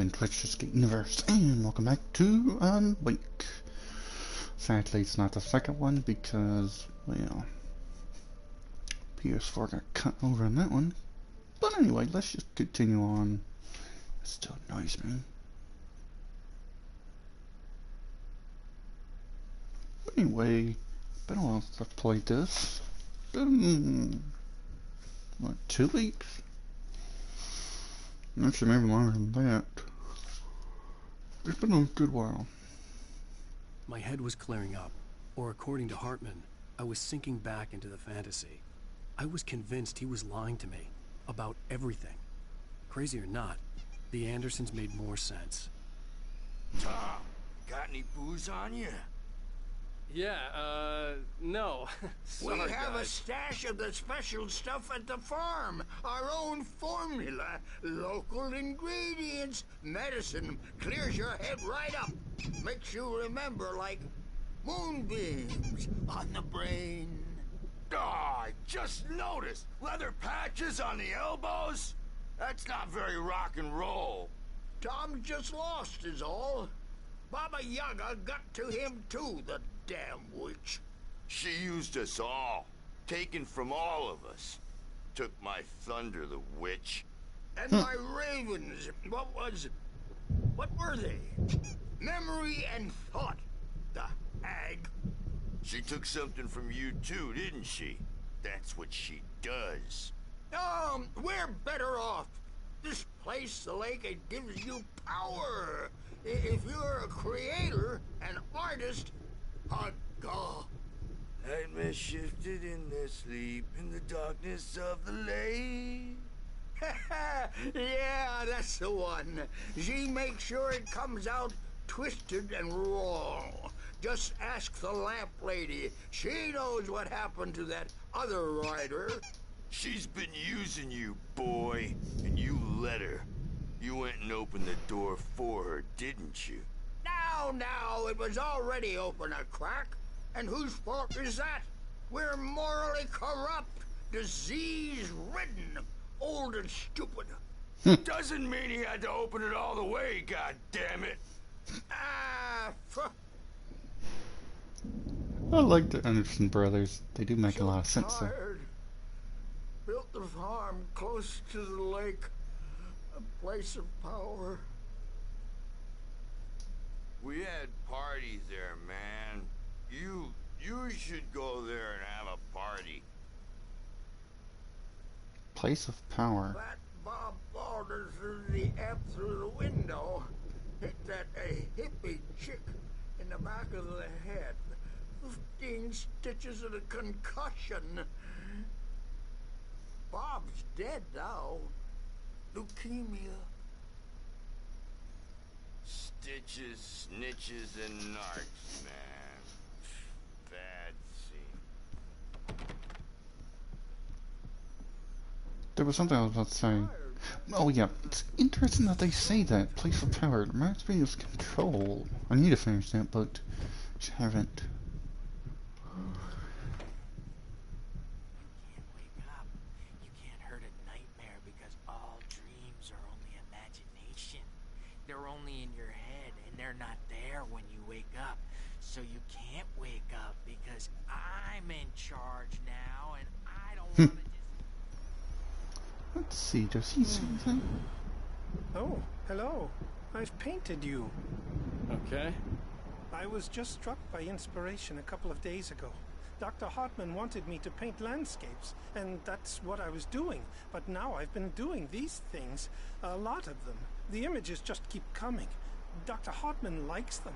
again, Twitch Just Get Universe, and welcome back to Unwake. Sadly, it's not the second one because, well, PS4 got cut over on that one. But anyway, let's just continue on. It still annoys me. But anyway, been a while since I've played this. Been, what, 2 weeks? Actually, maybe longer than that. It's been a good while. My head was clearing up, or according to Hartman, I was sinking back into the fantasy. I was convinced he was lying to me about everything. Crazy or not, the Andersons made more sense. Tom, got any booze on you? Yeah, no. Sorry, we have a stash of the special stuff at the farm. Our own formula, local ingredients, medicine, clears your head right up. Makes you remember like moonbeams on the brain. Oh, I just noticed. Leather patches on the elbows? That's not very rock and roll. Tom just lost is all. Baba Yaga got to him too, the damn witch. She used us all. Taken from all of us. Took my thunder, the witch. And my ravens. What were they? Memory and thought. The hag. She took something from you too, didn't she? That's what she does. We're better off. This place, the lake, it gives you power. If you're a creator, an artist, a god. Nightmare shifted in their sleep in the darkness of the lake. Yeah, that's the one. She makes sure it comes out twisted and raw. Just ask the lamp lady. She knows what happened to that other rider. She's been using you, boy, and you let her. You went and opened the door for her, didn't you? Now, it was already open a crack. And whose fault is that? We're morally corrupt, disease-ridden, old and stupid. Doesn't mean he had to open it all the way, goddammit. I like the Anderson brothers. They do make a lot of sense there. Built the farm close to the lake. A place of power. We had parties there, man. You should go there and have a party. Place of power. That Bob Balder threw the amp through the window. Hit that hippie chick in the back of the head. 15 stitches and a concussion. Bob's dead now. Leukemia. Stitches, snitches, and narcs, man. Bad scene. There was something I was about to say. Oh yeah, it's interesting that they say that. Place of power. It reminds me of Control. I need to finish that, but just haven't. So you can't wake up because I'm in charge now and I don't want to just... Let's see, does he see anything? Oh, hello. I've painted you. Okay. I was just struck by inspiration a couple of days ago. Dr. Hartman wanted me to paint landscapes, and that's what I was doing. But now I've been doing these things, a lot of them. The images just keep coming. Dr. Hartman likes them.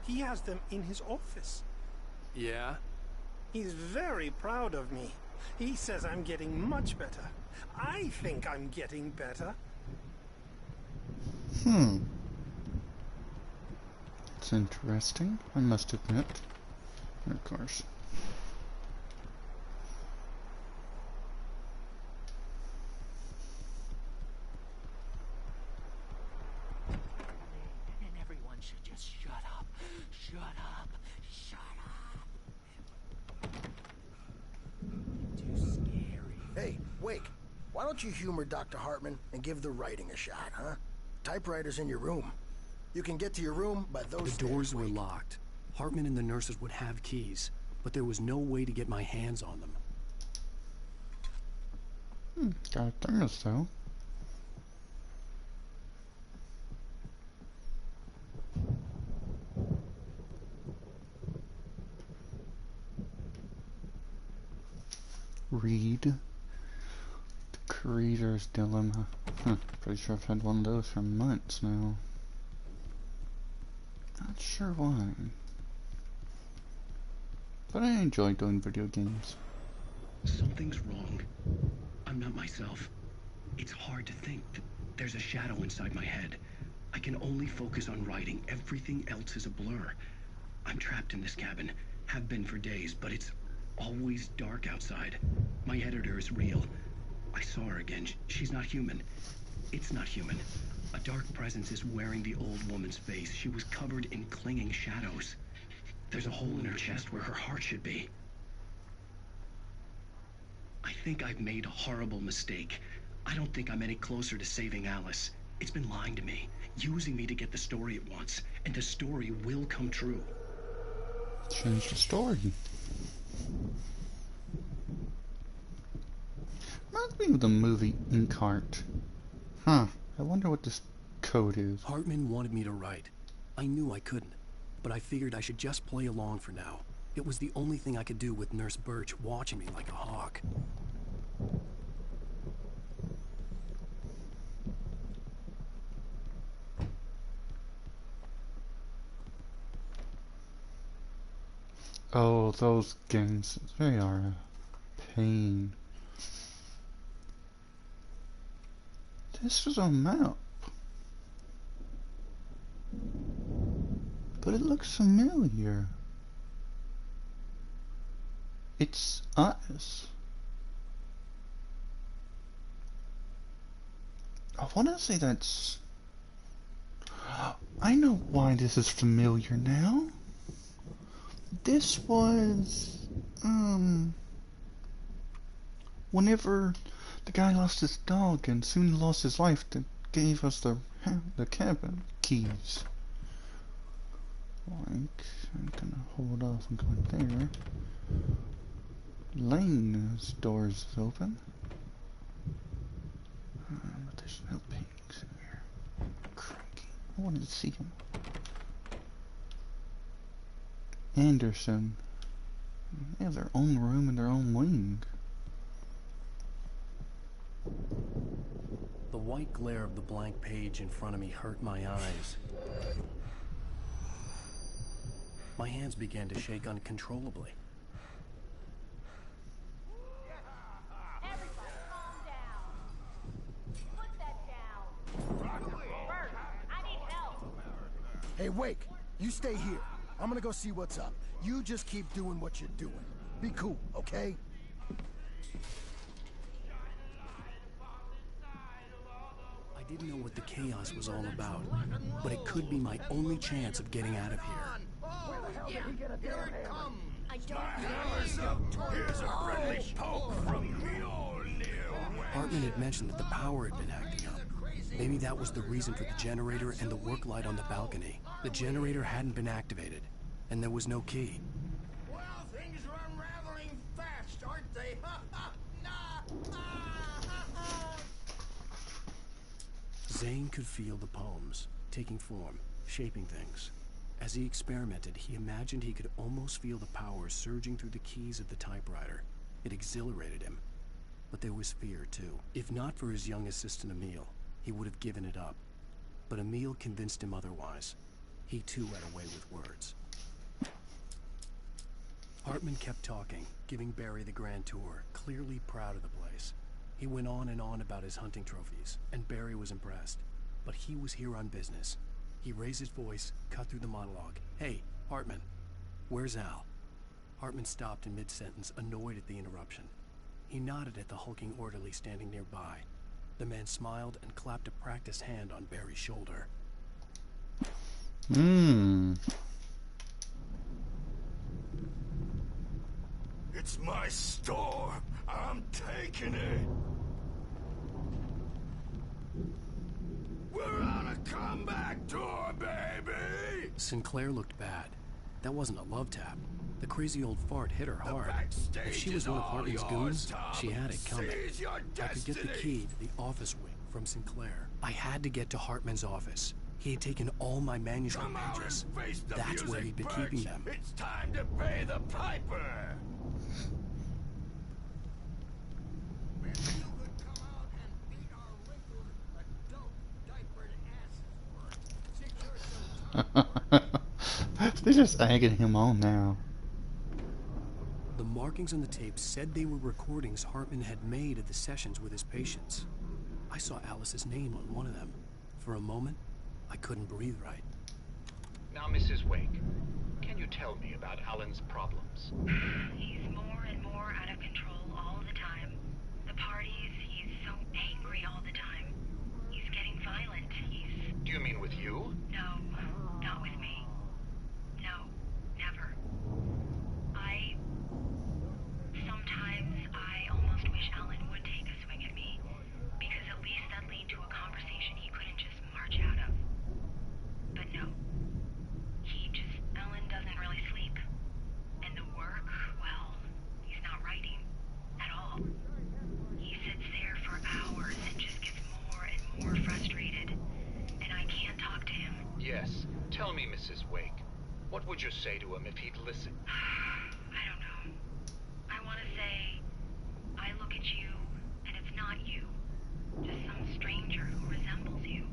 He has them in his office. Yeah? He's very proud of me. He says I'm getting much better. I think I'm getting better. It's interesting, I must admit. Of course. Hey, Wake, why don't you humor Dr. Hartman and give the writing a shot, huh? Typewriter's in your room. You can get to your room by those The doors were Wake. locked. Hartman and the nurses would have keys, but there was no way to get my hands on them. Got a thermos, Read The Creator's Dilemma. Pretty sure I've had one of those for months now. Not sure why. But I enjoy doing video games. Something's wrong. I'm not myself. It's hard to think. There's a shadow inside my head. I can only focus on writing. Everything else is a blur. I'm trapped in this cabin. Have been for days, but it's always dark outside. My editor is real. I saw her again. She's not human. It's not human. A dark presence is wearing the old woman's face. She was covered in clinging shadows. There's a hole in her chest where her heart should be. I think I've made a horrible mistake. I don't think I'm any closer to saving Alice. It's been lying to me, using me to get the story it wants, and the story will come true. Change the story. Reminds me of the movie Inkheart. I wonder what this code is. Hartman wanted me to write. I knew I couldn't, but I figured I should just play along for now. It was the only thing I could do with Nurse Birch watching me like a hawk. Oh, those games, they are a pain. This is a map. But it looks familiar. It's us. I want to say that's... I know why this is familiar now. This was, whenever the guy lost his dog and soon lost his life, that gave us the cabin keys. Like, I'm gonna hold off and go there. Lane's doors is open. But there's no pigs in here. Cranky. I wanted to see him. Anderson. They have their own room and their own wing. The white glare of the blank page in front of me hurt my eyes. My hands began to shake uncontrollably. Everybody calm down. Put that down. Bert, I need help. Hey, Wake, you stay here. I'm gonna go see what's up. You just keep doing what you're doing. Be cool, okay? I didn't know what the chaos was all about, but it could be my only chance of getting out of here. Here it comes. I don't Here's a friendly poke from Mjolnir. Hartman had mentioned that the power had been acting up. Maybe that was the reason for the generator and the work light on the balcony. The generator hadn't been activated, and there was no key. Well, things are unraveling fast, aren't they? Zane could feel the poems, taking form, shaping things. As he experimented, he imagined he could almost feel the power surging through the keys of the typewriter. It exhilarated him. But there was fear, too. If not for his young assistant, Emil, he would have given it up. But Emil convinced him otherwise. He, too, had a way with words. Hartman kept talking, giving Barry the grand tour, clearly proud of the place. He went on and on about his hunting trophies, and Barry was impressed. But he was here on business. He raised his voice, cut through the monologue. "Hey, Hartman, where's Al?" Hartman stopped in mid-sentence, annoyed at the interruption. He nodded at the hulking orderly standing nearby. The man smiled and clapped a practiced hand on Barry's shoulder. It's my store. I'm taking it. We're out of Come back to her, baby! Sinclair looked bad. That wasn't a love tap. The crazy old fart hit her hard. If she was one of Hartman's goons, she had it coming. I could get the key to the office wing from Sinclair. I had to get to Hartman's office. He had taken all my manuscript pages. That's where he'd been keeping them. It's time to pay the piper! Man, you could come out and beat our wrinkled, adult, diapered asses for it. They're just egging him on now. The markings on the tape said they were recordings Hartman had made of the sessions with his patients. I saw Alice's name on one of them. For a moment, I couldn't breathe right. Now, Mrs. Wake, can you tell me about Alan's problems? He's more and more out of control all the time. The parties, he's so angry all the time. He's getting violent. Do you mean with you? No, not with me. No, never. Sometimes I almost wish Alan would take a swing at me, because at least that'd lead to a conversation he couldn't just march out of. But no. Alan doesn't really sleep. And the work, well, he's not writing at all. He sits there for hours and just gets more and more frustrated. And I can't talk to him. Yes. Tell me, Mrs. Wake, what would you say to him if he'd listen? I don't know. I want to say, I look at you, and it's not you. Just some stranger who resembles you.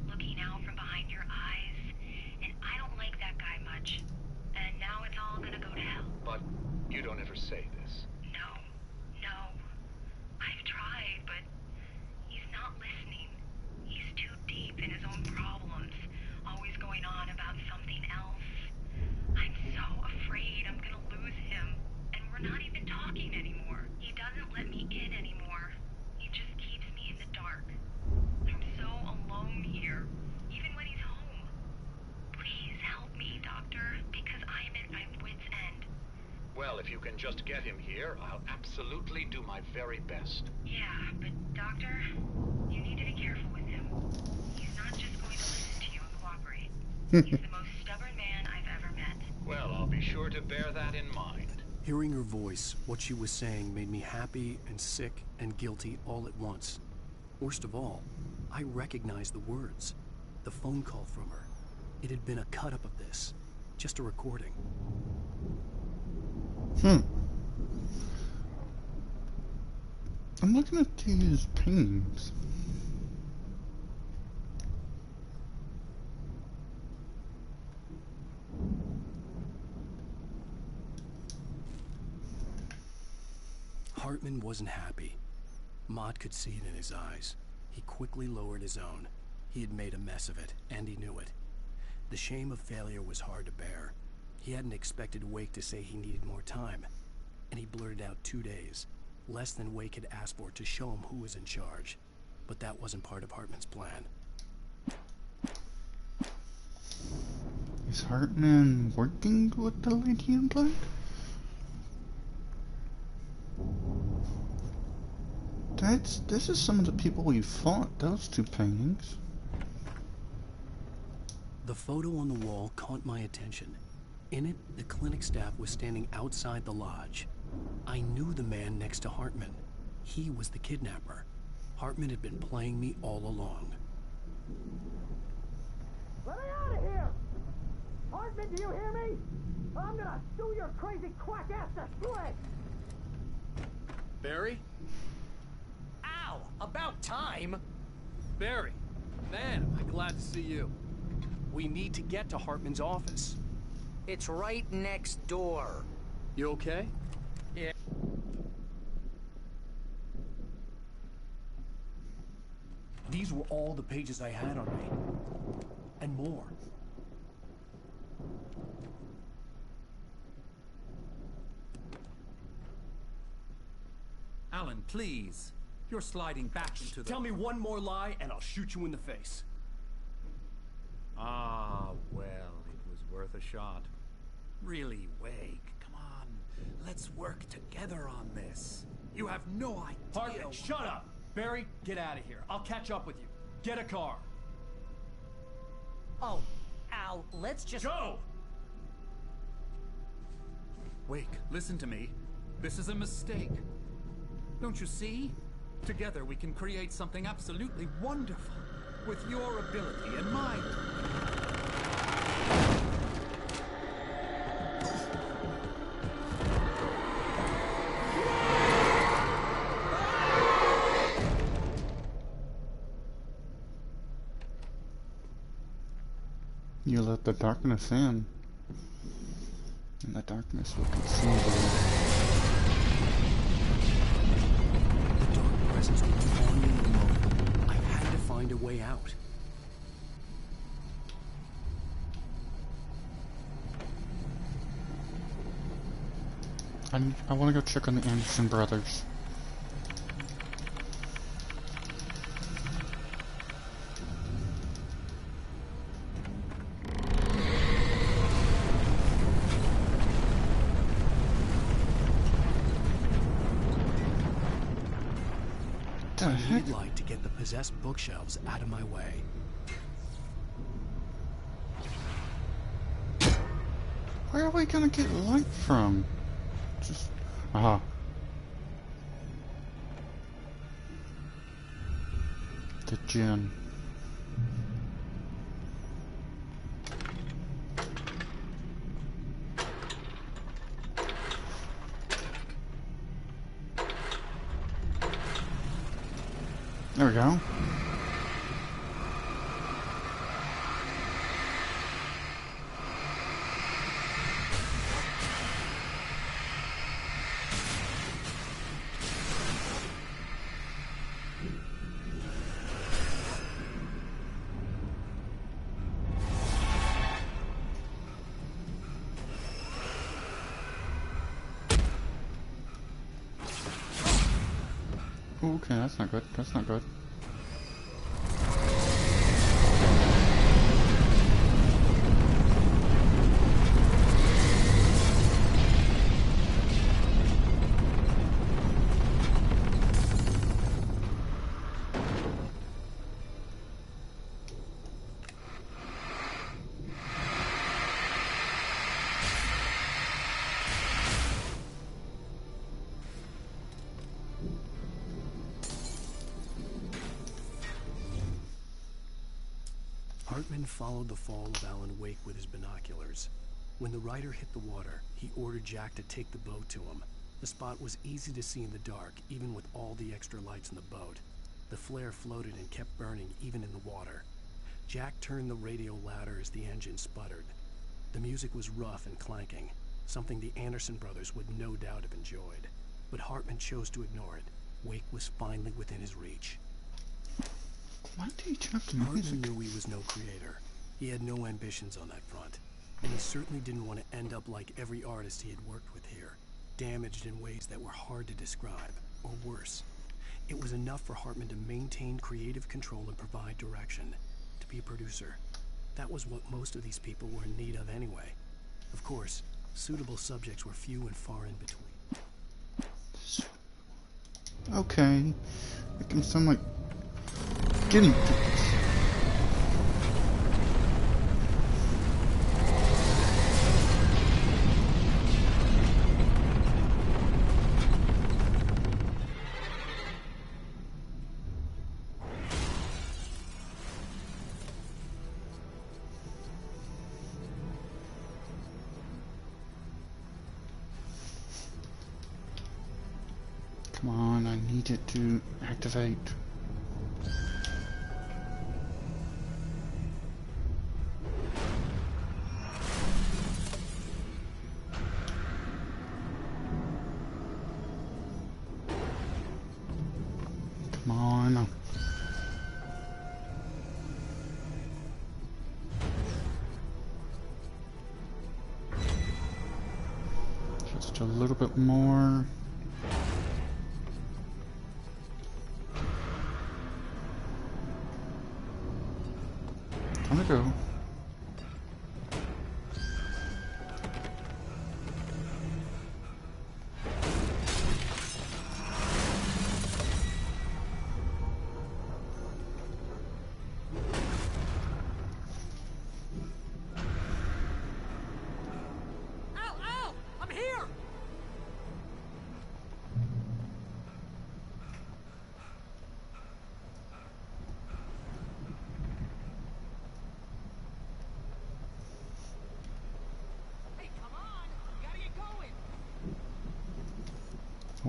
Looking out from behind your eyes, and I don't like that guy much. And now it's all gonna go to hell. But you don't ever say this. No. I've tried, but he's not listening. He's too deep in his own problems, always going on about something else. I'm so afraid I'm gonna lose him, and we're not even talking anymore. He doesn't let me in anymore. He just keeps me in the dark. I'm so alone here, even when he's home. Please help me, Doctor, because I'm at my wit's end. Well, if you can just get him here, I'll absolutely do my very best. Yeah, but Doctor, you need to be careful with him. He's not just going to listen to you and cooperate. He's the most stubborn man I've ever met. Well, I'll be sure to bear that in mind. Hearing her voice, what she was saying made me happy and sick and guilty all at once. Worst of all, I recognized the words. The phone call from her. It had been a cut-up of this. Just a recording. I'm looking at these paintings. Hartman wasn't happy. Maude could see it in his eyes. He quickly lowered his own. He had made a mess of it, and he knew it. The shame of failure was hard to bear. He hadn't expected Wake to say he needed more time, and he blurted out 2 days, less than Wake had asked for to show him who was in charge. But that wasn't part of Hartman's plan. Is Hartman working with the lady in black? This is some of the people we fought, those two paintings. The photo on the wall caught my attention. In it, the clinic staff was standing outside the lodge. I knew the man next to Hartman. He was the kidnapper. Hartman had been playing me all along. Let me out of here! Hartman, do you hear me? I'm gonna sue your crazy quack ass to shreds! Barry? Ow! About time! Barry! Man, am I glad to see you. We need to get to Hartman's office. It's right next door. You okay? Yeah. These were all the pages I had on me. And more. Alan, please. You're sliding back into the... Tell me one more lie and I'll shoot you in the face. Ah, well, it was worth a shot. Really, Wake, come on. Let's work together on this. You have no idea... Hartman, shut up! Barry, get out of here. I'll catch up with you. Get a car. Oh, Al, let's just... Joe! Wake, listen to me. This is a mistake. Don't you see? Together we can create something absolutely wonderful. With your ability in mind. You let the darkness in, and the darkness will consume you. The dark presence would be on me in the moment. I had to find a way out. I want to go check on the Anderson brothers. I need light to get the possessed bookshelves out of my way. Where are we gonna get light from? Just... aha. The gin. There we go. Ooh, okay, that's not good. That's not good. Hartman followed the fall of Alan Wake with his binoculars. When the rider hit the water, he ordered Jack to take the boat to him. The spot was easy to see in the dark, even with all the extra lights in the boat. The flare floated and kept burning even in the water. Jack turned the radio louder as the engine sputtered. The music was rough and clanking, something the Anderson brothers would no doubt have enjoyed. But Hartman chose to ignore it. Wake was finally within his reach. Why do you turn the Hartman music? knew he was no creator. He had no ambitions on that front. And he certainly didn't want to end up like every artist he had worked with here, damaged in ways that were hard to describe, or worse. It was enough for Hartman to maintain creative control and provide direction, to be a producer. That was what most of these people were in need of anyway. Of course, suitable subjects were few and far in between. Okay. It can sound like guinea pigs. Come on, I need it to activate. Come on. Just a little bit more. Time to go.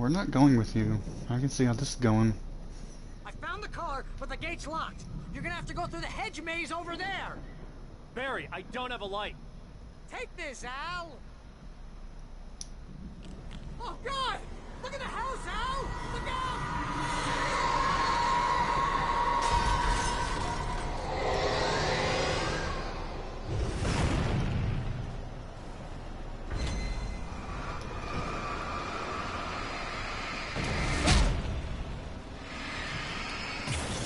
we're not going with you. I can see how this is going. I found the car, but the gate's locked. You're gonna have to go through the hedge maze over there. Barry, I don't have a light. Take this, Al. Oh, God! Look at the house, Al! Look out!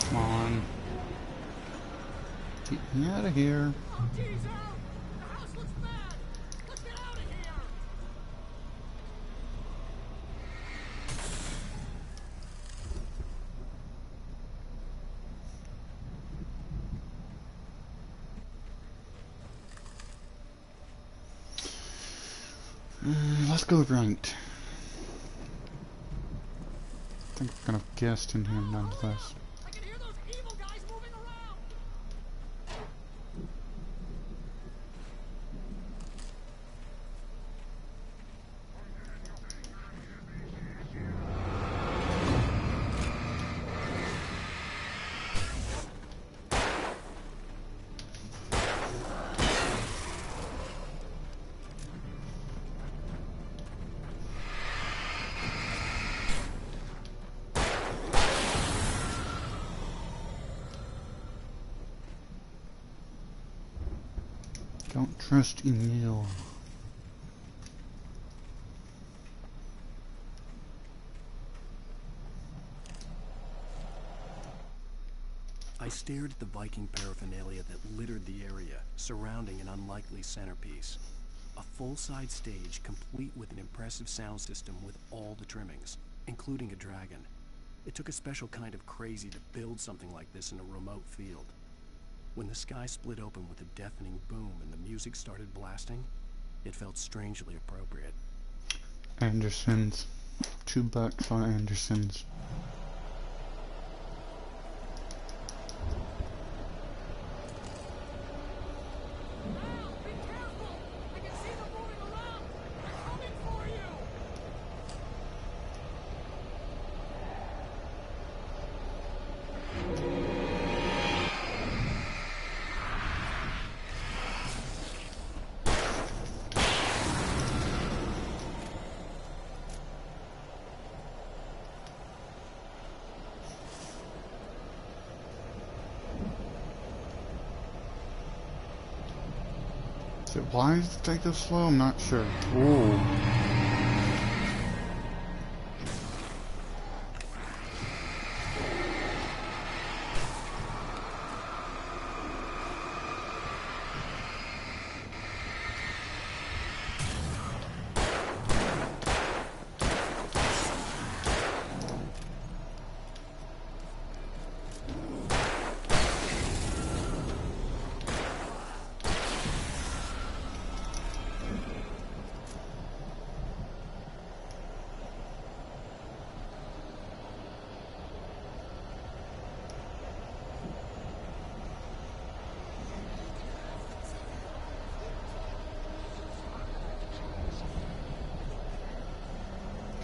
Come on. Get me out of here. Oh, geez, Al! The house looks bad! Let's get out of here! Let's go right. I think we're gonna have guests in here nonetheless. I can hear those evil guys moving around! Don't trust Emil. I stared at the Viking paraphernalia that littered the area, surrounding an unlikely centerpiece. A full-size stage complete with an impressive sound system with all the trimmings, including a dragon. It took a special kind of crazy to build something like this in a remote field. When the sky split open with a deafening boom and the music started blasting, it felt strangely appropriate. Andersons. $2 on Andersons. Al, be careful! I can see them moving around! They're coming for you! Is it wise to take this slow? I'm not sure. Ooh.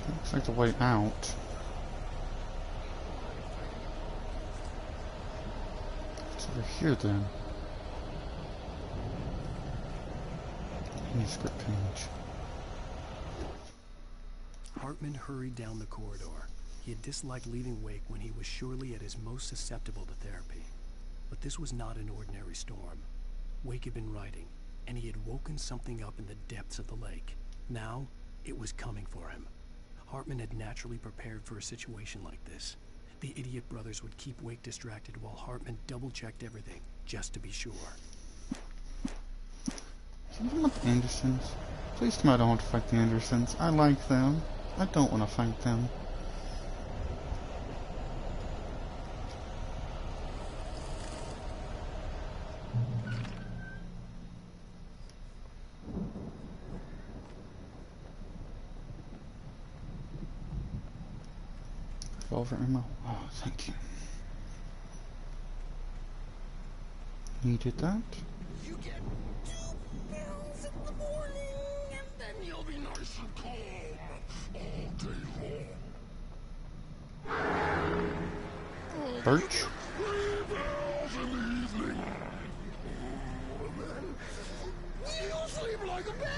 Looks like the way out. It's over here then. Manuscript page. Hartman hurried down the corridor. He had disliked leaving Wake when he was surely at his most susceptible to therapy. But this was not an ordinary storm. Wake had been writing, and he had woken something up in the depths of the lake. Now, it was coming for him. Hartman had naturally prepared for a situation like this. The idiot brothers would keep Wake distracted while Hartman double-checked everything, just to be sure. Something with the Andersons. Please tell me I don't want to fight the Andersons. I like them. I don't want to fight them. Revolver ammo. Oh, thank you. Needed that. You get 2 pounds in the morning, and then you'll be nice and calm all day long. Birch? You sleep like a baby!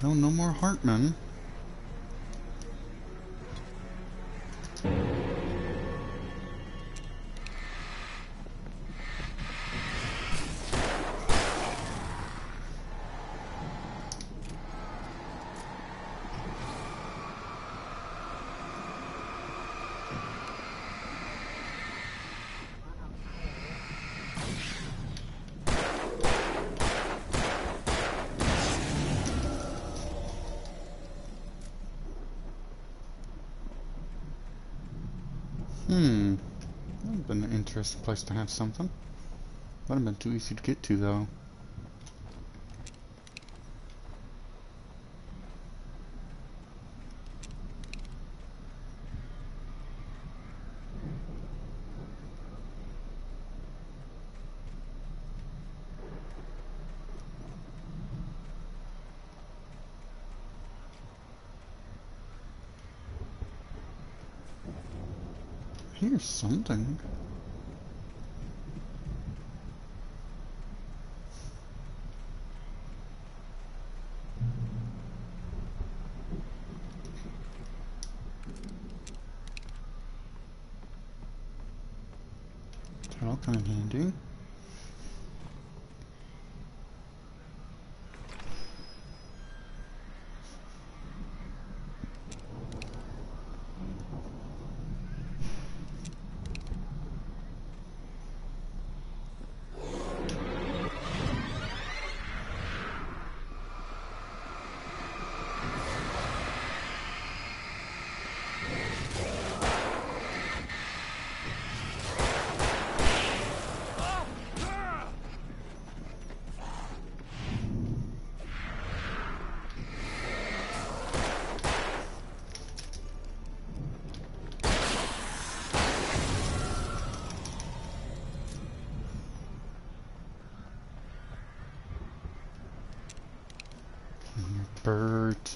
No, no more Hartman. That would have been an interesting place to have something. Would have been too easy to get to, though. Here's something. That'll come in handy. Bert.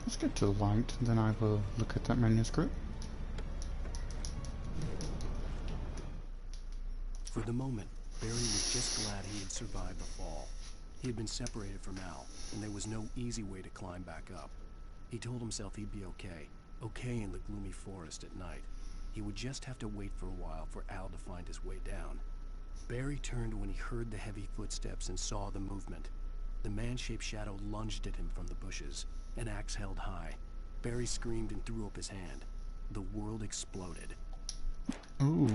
Let's get to the light, then I will look at that manuscript. For the moment, Barry was just glad he had survived the fall. He had been separated from Al, and there was no easy way to climb back up. He told himself he'd be okay. Okay in the gloomy forest at night. He would just have to wait for a while for Al to find his way down. Barry turned when he heard the heavy footsteps and saw the movement. The man-shaped shadow lunged at him from the bushes, an axe held high. Barry screamed and threw up his hand. The world exploded. Ooh.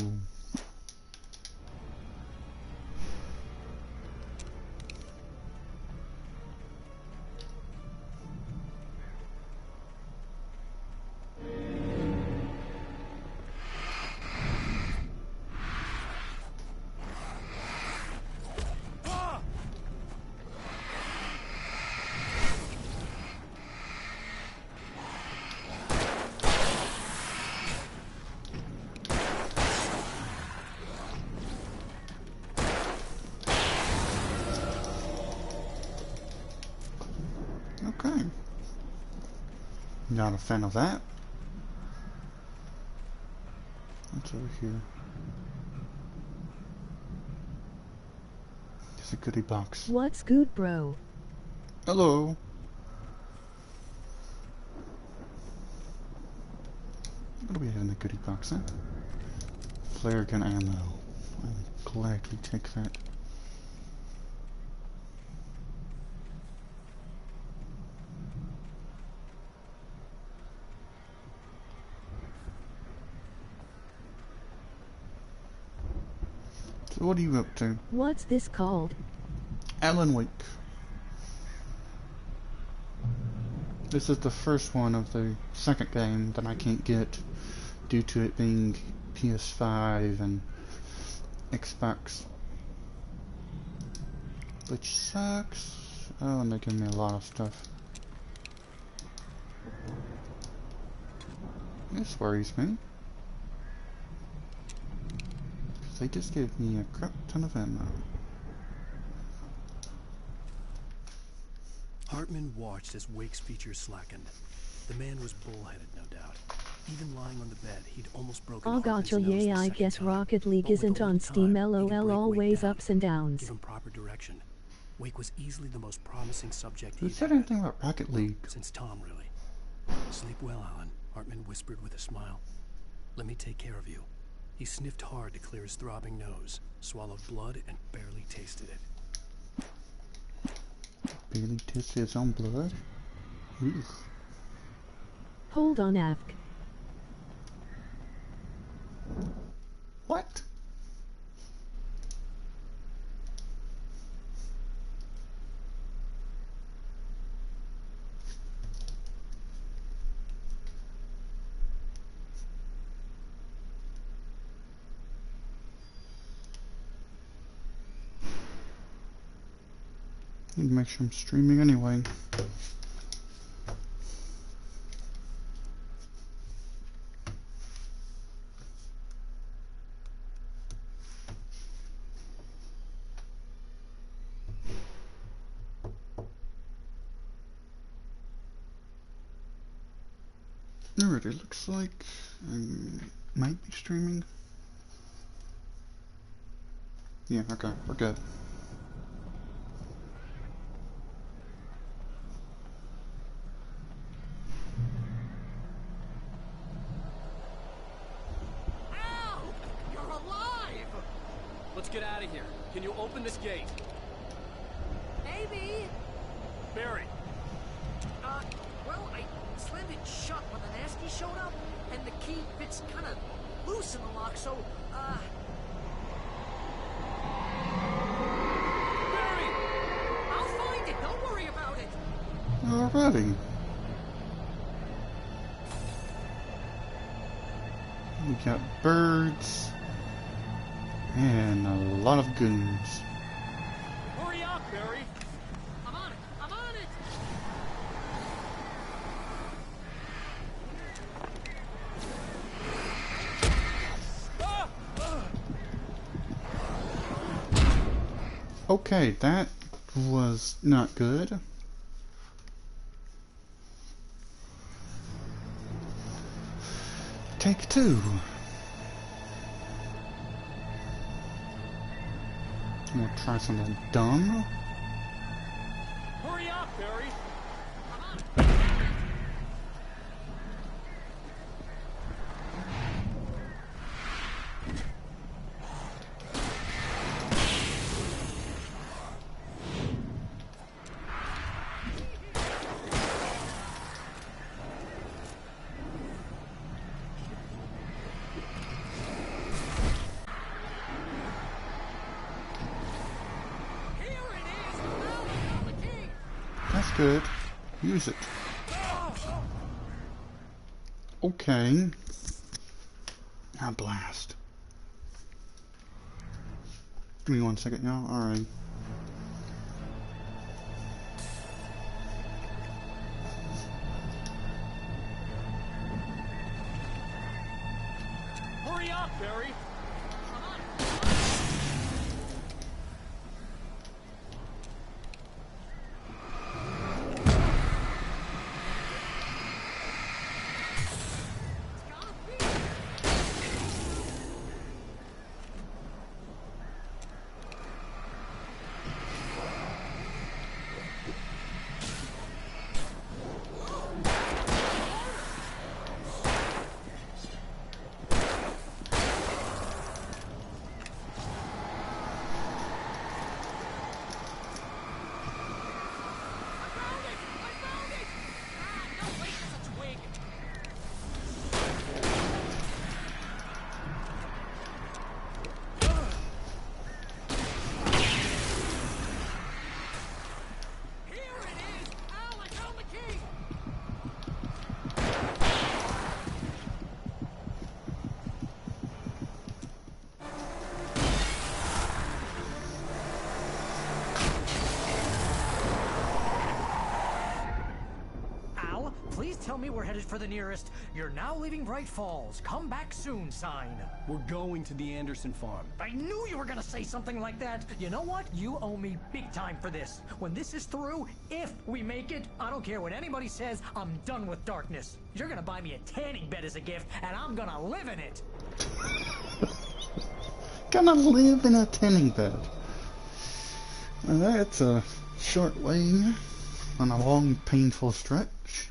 Not a fan of that. What's over here? There's a goodie box. What's good, bro? Hello. What do we have in the goodie box, huh? Flare gun ammo. I'll gladly take that. So what are you up to? What's this called? Alan Wake. This is the first one of the second game that I can't get due to it being PS5 and Xbox. Which sucks. Oh, and they give me a lot of stuff. This worries me. They just gave me a crap ton of ammo. Hartman watched as Wake's features slackened. The man was bullheaded, no doubt. Even lying on the bed, he'd almost broken Oh Hartman's gotcha, nose yeah, the I second guess time. Rocket League But with isn't a on little Steam, time, he could LOL, break Wake always down, ups and downs. give him proper direction. Wake was easily the most promising subject Who he'd said had. anything about Rocket League? Since Tom, really. Sleep well, Alan, Hartman whispered with a smile. Let me take care of you. He sniffed hard to clear his throbbing nose, swallowed blood, and barely tasted it. Barely tasted his own blood? Ugh. Hold on, Afk. What? Need to make sure I'm streaming anyway. Alright, it looks like I might be streaming. Yeah, okay, we're good. Ow! You're alive! Let's get out of here. Can you open this gate? Maybe. Barry! Well, I slammed it shut when the nasty showed up, and the key fits kind of loose in the lock, so, Barry! I'll find it. Don't worry about it. Alrighty. We got birds and a lot of goons. Hurry up, Barry! I'm on it. I'm on it. Okay, that was not good. Take two. I'm gonna try something dumb. Hurry up, Barry! That's good. Use it. Okay. Now blast. Give me 1 second, y'all. Alright. Hurry up, Barry! me we're headed for the nearest "You're now leaving Bright Falls. Come back soon" sign. We're going to the Anderson farm. I knew you were gonna say something like that. You know what? You owe me big time for this. When this is through, if we make it, I don't care what anybody says, I'm done with darkness. You're gonna buy me a tanning bed as a gift, and I'm gonna live in it. Gonna live in a tanning bed. That's a short way on a long, painful stretch.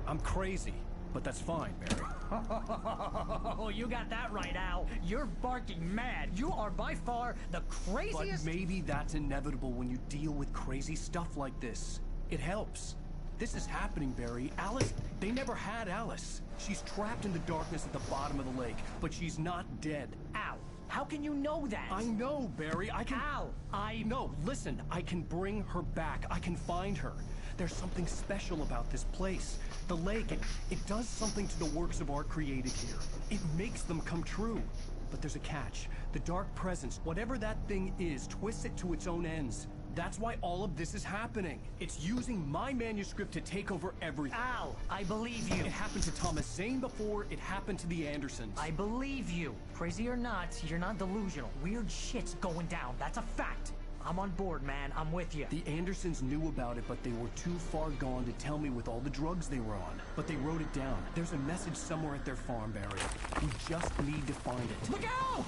I'm crazy, but that's fine, Barry. Oh, you got that right, Al. You're barking mad. You are by far the craziest... But maybe that's inevitable when you deal with crazy stuff like this. It helps. This is happening, Barry. Alice, they never had Alice. She's trapped in the darkness at the bottom of the lake, but she's not dead. Al, how can you know that? I know, Barry. I can... Al, No, listen. I can bring her back. I can find her. There's something special about this place. The lake, it does something to the works of art created here. It makes them come true. But there's a catch. The dark presence, whatever that thing is, twists it to its own ends. That's why all of this is happening. It's using my manuscript to take over everything. Al, I believe you. It happened to Thomas Zane before it happened to the Andersons. I believe you. Crazy or not, you're not delusional. Weird shit's going down. That's a fact. I'm on board, man. I'm with you. The Andersons knew about it, but they were too far gone to tell me with all the drugs they were on. But they wrote it down. There's a message somewhere at their farm, Barry. We just need to find it. Look out!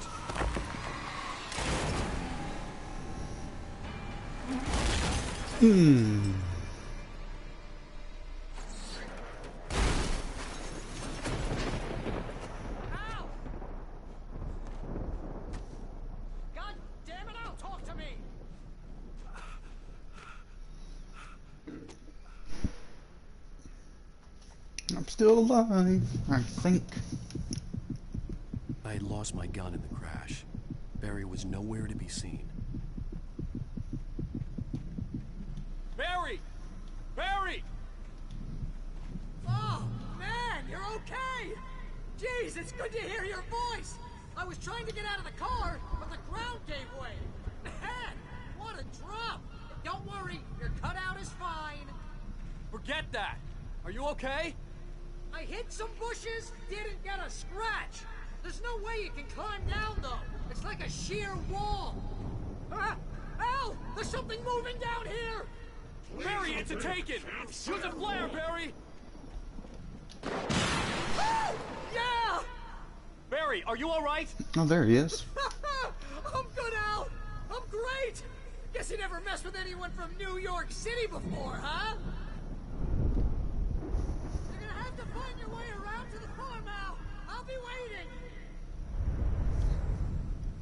Al! God damn it, Al, talk to me! I'm still alive, I think. I had lost my gun in the crash. Barry was nowhere to be seen. Barry! Barry! Oh, man, you're okay! Jeez, it's good to hear your voice! I was trying to get out of the car, but the ground gave way. Man, what a drop! Don't worry, your cutout is fine. Forget that! Are you okay? I hit some bushes, didn't get a scratch. There's no way you can climb down, though. It's like a sheer wall. Al, there's something moving down here! Barry, it's a take-it! Use a flare, Barry! Yeah! Barry, are you alright? Oh, there he is. I'm good, Al! I'm great! Guess you never messed with anyone from New York City before, huh? You're gonna have to find your way around to the farm, Al. I'll be waiting.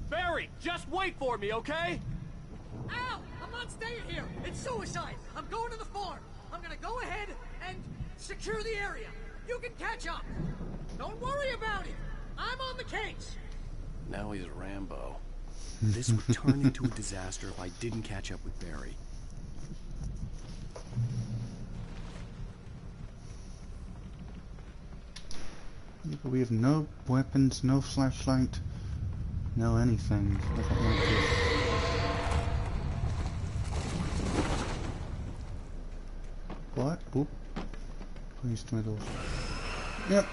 Barry, just wait for me, okay? Al, I'm not staying here. It's suicide. I'm going to the farm. I'm gonna go ahead and secure the area. You can catch up. Don't worry about it. I'm on the case. Now he's Rambo. This would turn into a disaster if I didn't catch up with Barry. We have no weapons, no flashlight, no anything. Nothing like this. What? Oop. Please tell me those. Yep.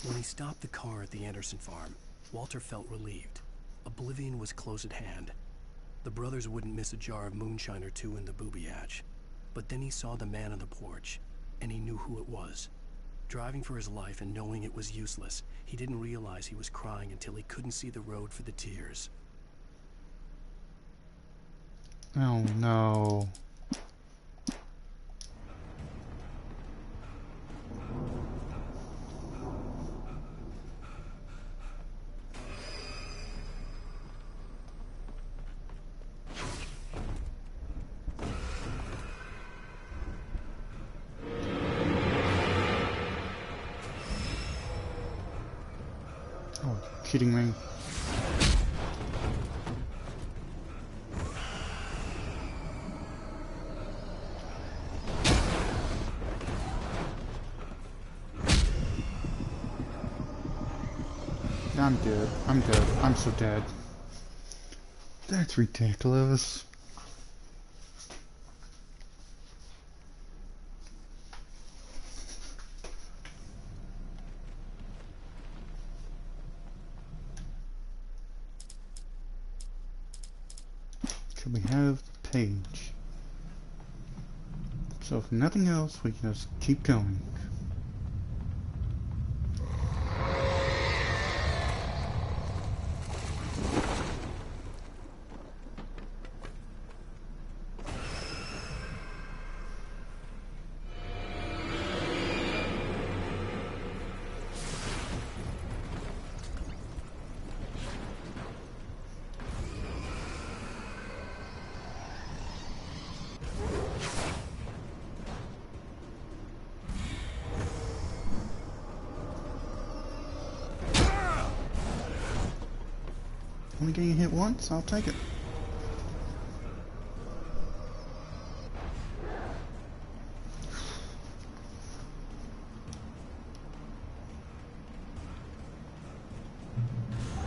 When he stopped the car at the Anderson farm, Walter felt relieved. Oblivion was close at hand. The brothers wouldn't miss a jar of moonshine or two in the booby hatch. But then he saw the man on the porch, and he knew who it was. Driving for his life and knowing it was useless, he didn't realize he was crying until he couldn't see the road for the tears. Oh no. kidding me? I'm dead. I'm dead. I'm so dead. That's ridiculous. So we have the page. So if nothing else, we can just keep going. Only getting hit once, I'll take it.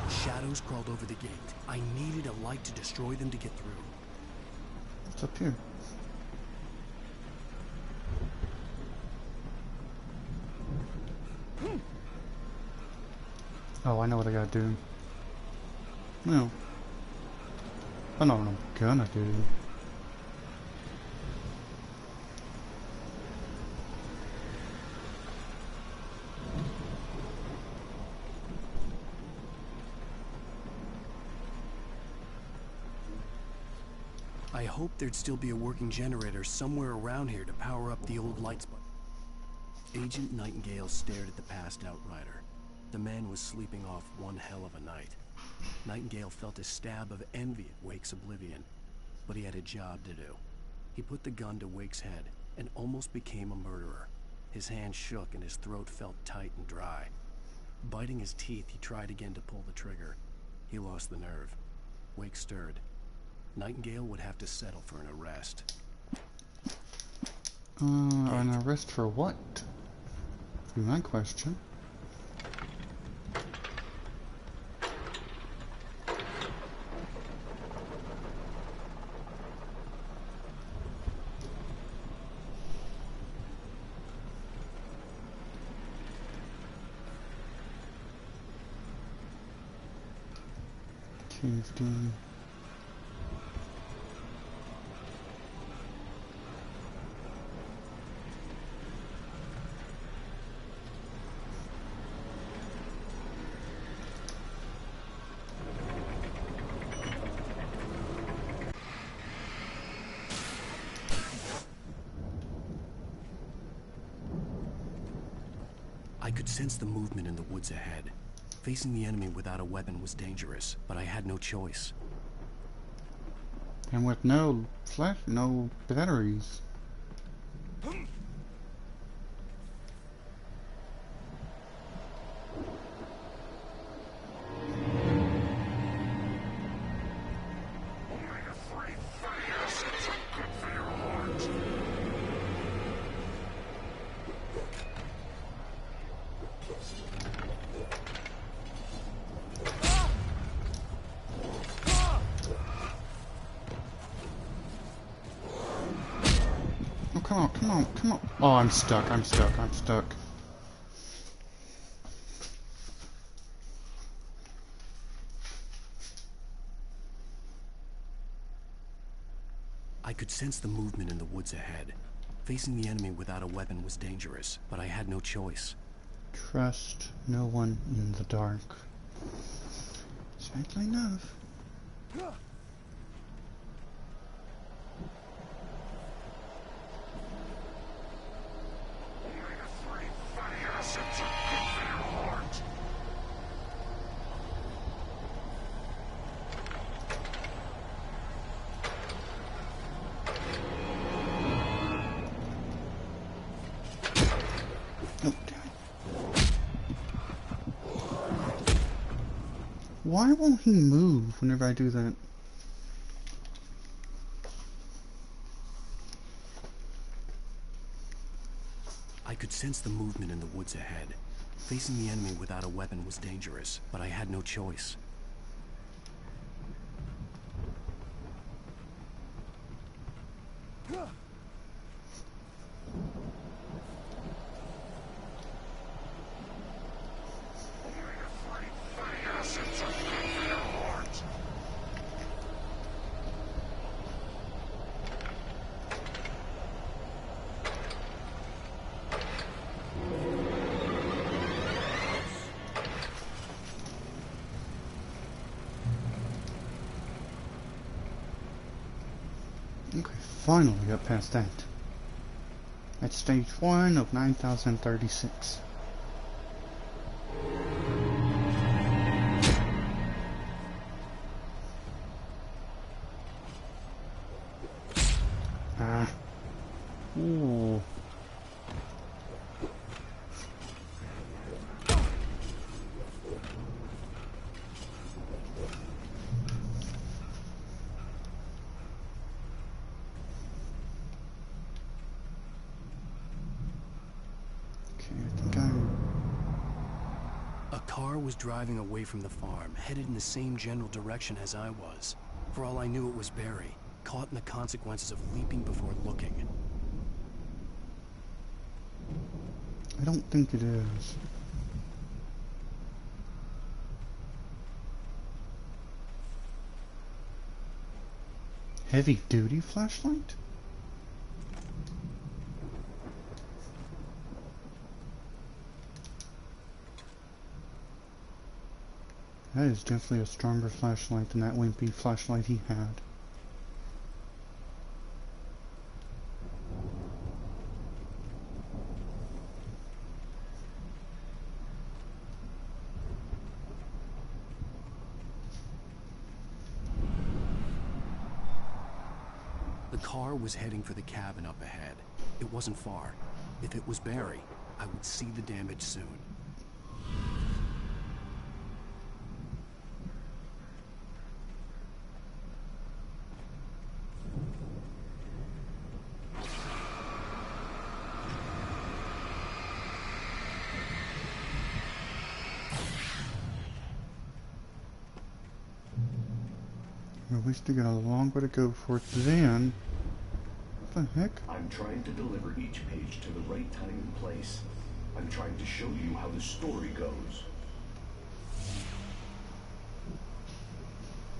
Shadows crawled over the gate. I needed a light to destroy them to get through. What's up here? Oh, I know what I gotta do. No. I know what I'm gonna do. I hoped there'd still be a working generator somewhere around here to power up the old lights, but Agent Nightingale stared at the passed out rider. The man was sleeping off one hell of a night. Nightingale felt a stab of envy at Wake's oblivion, but he had a job to do. He put the gun to Wake's head and almost became a murderer. His hand shook and his throat felt tight and dry. Biting his teeth, he tried again to pull the trigger. He lost the nerve. Wake stirred. Nightingale would have to settle for an arrest. An arrest for what? Be my question. Caved in. I could sense the movement in the woods ahead. Facing the enemy without a weapon was dangerous, but I had no choice. And with no flash, no batteries. Come on, come on, come on. Oh, I'm stuck, I'm stuck, I'm stuck. I could sense the movement in the woods ahead. Facing the enemy without a weapon was dangerous, but I had no choice. Trust no one in the dark. Sadly enough. Why won't he move whenever I do that? I could sense the movement in the woods ahead. Facing the enemy without a weapon was dangerous, but I had no choice. Okay, finally got past that. That's stage 1 of 9036. Ooh. Was driving away from the farm, headed in the same general direction as I was. For all I knew, it was Barry, caught in the consequences of leaping before looking. I don't think it is. Heavy duty flashlight? That is definitely a stronger flashlight than that wimpy flashlight he had. The car was heading for the cabin up ahead. It wasn't far. If it was Barry, I would see the damage soon. We still got a long way to go before it's then. What the heck? I'm trying to deliver each page to the right time and place. I'm trying to show you how the story goes.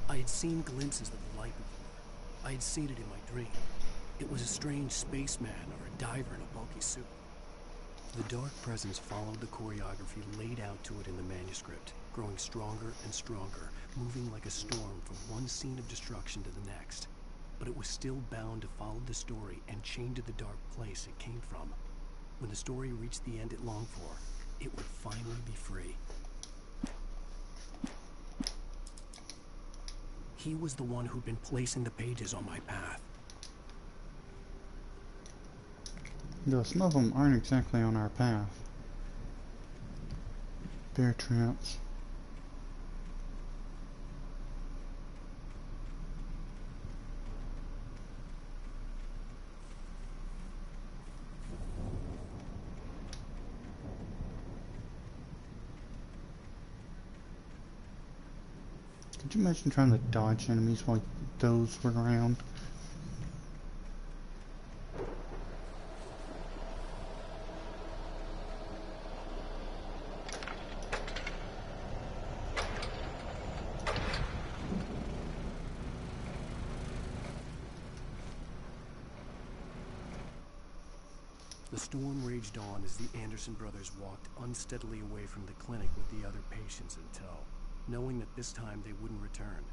I had seen glimpses of the light before. I had seen it in my dream. It was a strange spaceman or a diver in a bulky suit. The dark presence followed the choreography laid out to it in the manuscript, growing stronger and stronger, moving like a storm from one scene of destruction to the next. But it was still bound to follow the story and chained to the dark place it came from. When the story reached the end it longed for, it would finally be free. He was the one who'd been placing the pages on my path. Though some of them aren't exactly on our path. Bear traps. Could you imagine trying to dodge enemies while those were around? The storm raged on as the Anderson brothers walked unsteadily away from the clinic with the other patients in tow, knowing that this time they wouldn't return.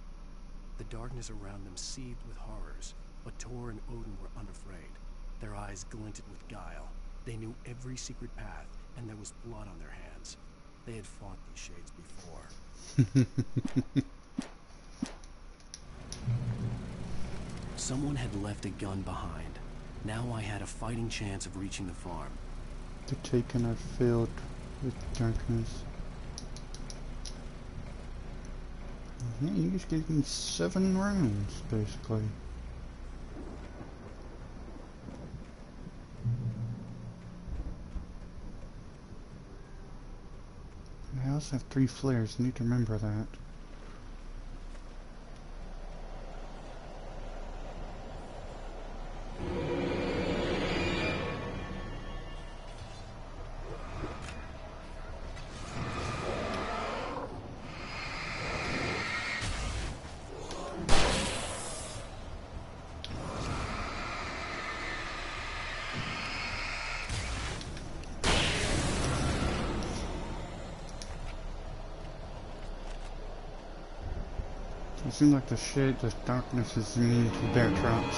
The darkness around them seethed with horrors, but Tor and Odin were unafraid. Their eyes glinted with guile. They knew every secret path, and there was blood on their hands. They had fought these shades before. Someone had left a gun behind. Now I had a fighting chance of reaching the farm. The taken are filled with darkness. Yeah, you just gave me 7 rounds, basically. I also have 3 flares, I need to remember that. It seems like the darkness is immune to bear traps.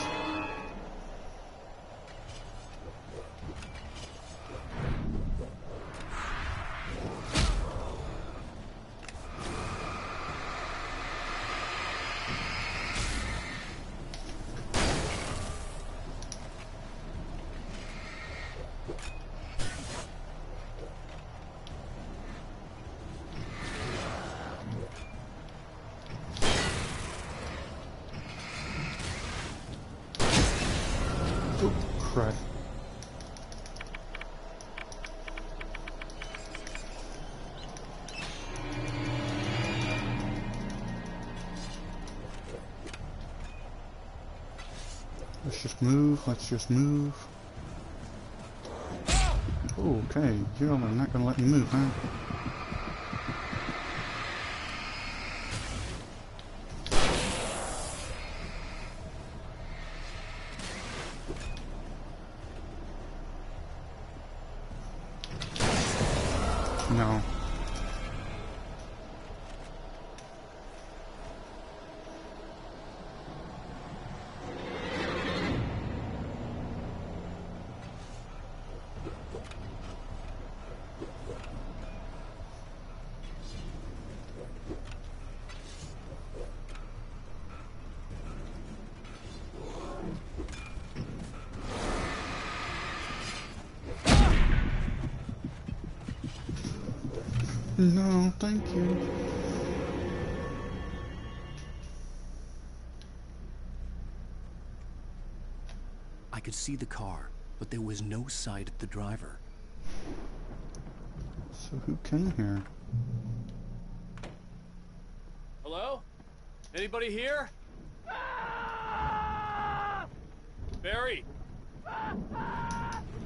Oh, crud. Let's just move. Oh, okay, you're not gonna let me move, huh? No. No, thank you. I could see the car, but there was no sight of the driver. So who came here? Hello? Anybody here? Barry?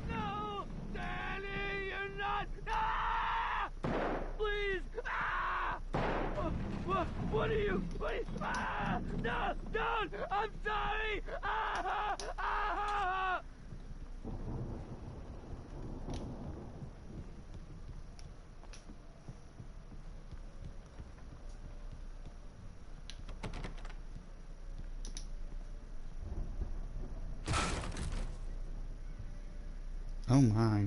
No! Danny, you're not... Ah! Please! Ah! What are you... Ah! No! Don't! I'm sorry! Ah! Ah! Oh my.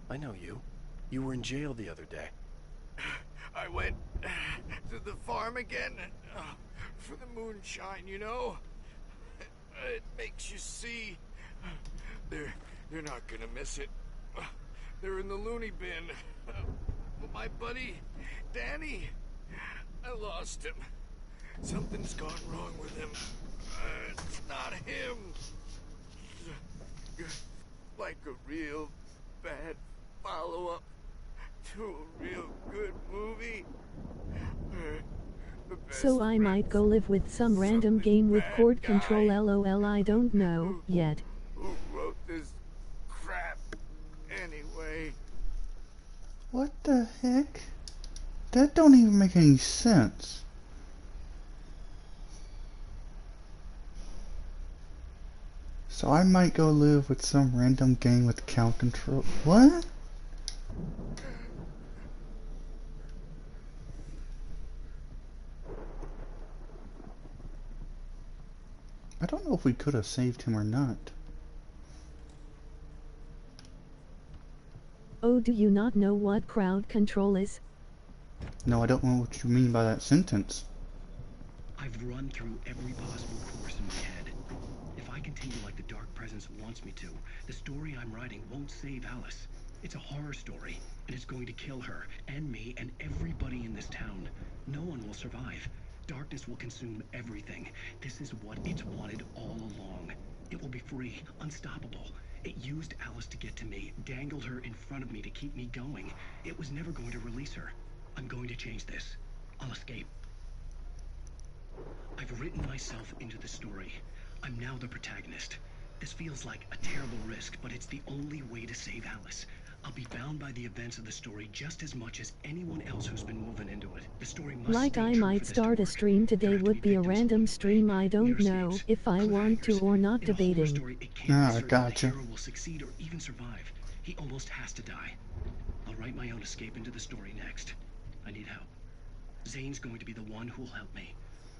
I know you. You were in jail the other day. I went to the farm again for the moonshine, you know? It makes you see. They're not gonna miss it. They're in the loony bin. My buddy, Danny, I lost him. Something's gone wrong with him. It's not him. Like a real bad follow-up to a real good movie. So I might go live with some random game with cord control. LOL, I don't know yet. Who wrote this crap anyway? What the heck? That don't even make any sense. So I might go live with some random game with count control. What? I don't know if we could have saved him or not. Oh, do you not know what crowd control is? No, I don't know what you mean by that sentence. I've run through every possible course in my head. If I continue like the Dark Presence wants me to, the story I'm writing won't save Alice. It's a horror story, and it's going to kill her, and me, and everybody in this town. No one will survive. Darkness will consume everything. This is what it's wanted all along. It will be free, unstoppable. It used Alice to get to me, dangled her in front of me to keep me going. It was never going to release her. I'm going to change this. I'll escape. I've written myself into the story. I'm now the protagonist. This feels like a terrible risk, but it's the only way to save Alice. I'll be bound by the events of the story just as much as anyone else who's been woven into it. The story must Like stay I true might for this to start a work. stream today would be a random stream. I don't know if I want to or not debating. Ah, gotcha. The hero will succeed or even survive. He almost has to die. I'll write my own escape into the story next. I need help. Zane's going to be the one who will help me.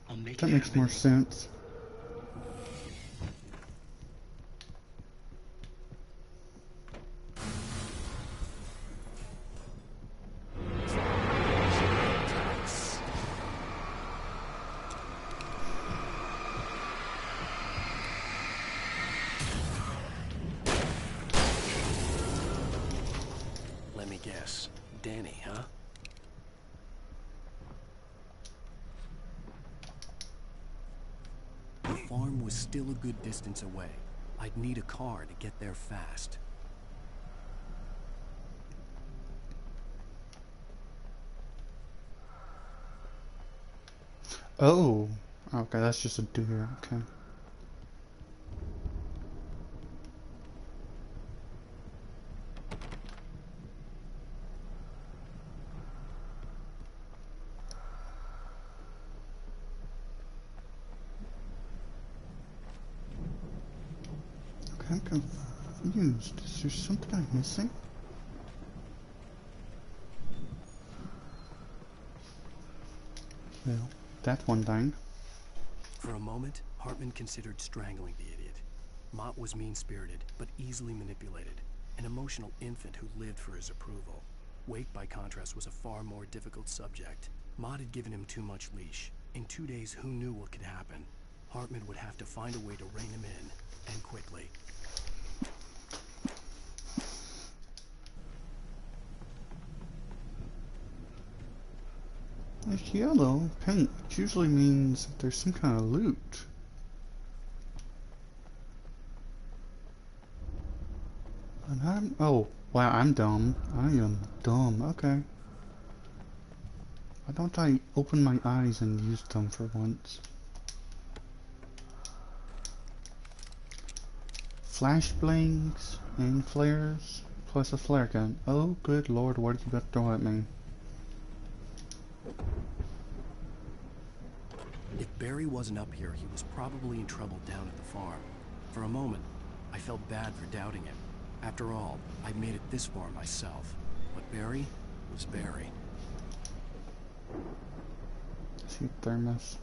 I'll make That it makes happen. more sense. Let me guess. Danny, huh? The farm was still a good distance away. I'd need a car to get there fast. Oh, okay, that's just a deer. Okay. Okay, I'm confused. Is there something I'm missing? Well, that's one thing. For a moment, Hartman considered strangling the idiot. Mott was mean-spirited, but easily manipulated. An emotional infant who lived for his approval. Wake, by contrast, was a far more difficult subject. Mott had given him too much leash. In 2 days, who knew what could happen? Hartman would have to find a way to rein him in, and quickly. It's yellow paint, which usually means that there's some kind of loot. And oh, wow, I'm dumb. I am dumb, okay. Why don't I open my eyes and use them for once? Flash blanks and flares, plus a flare gun. Oh, good lord, what are you about to throw at me? If Barry wasn't up here, he was probably in trouble down at the farm. For a moment, I felt bad for doubting him. After all, I'd made it this far myself. But Barry was Barry. See thermos.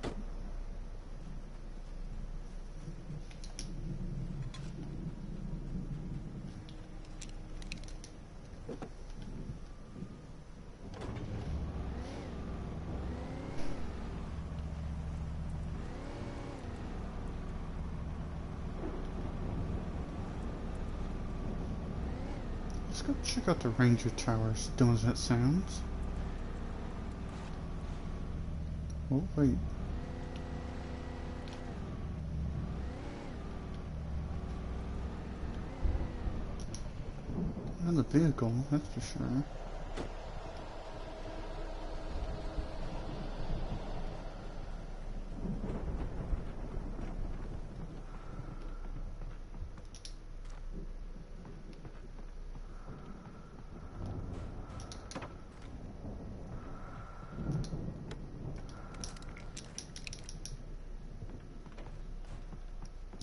Let's go check out the ranger towers, dumb as that sounds. Oh, wait. Another vehicle, that's for sure.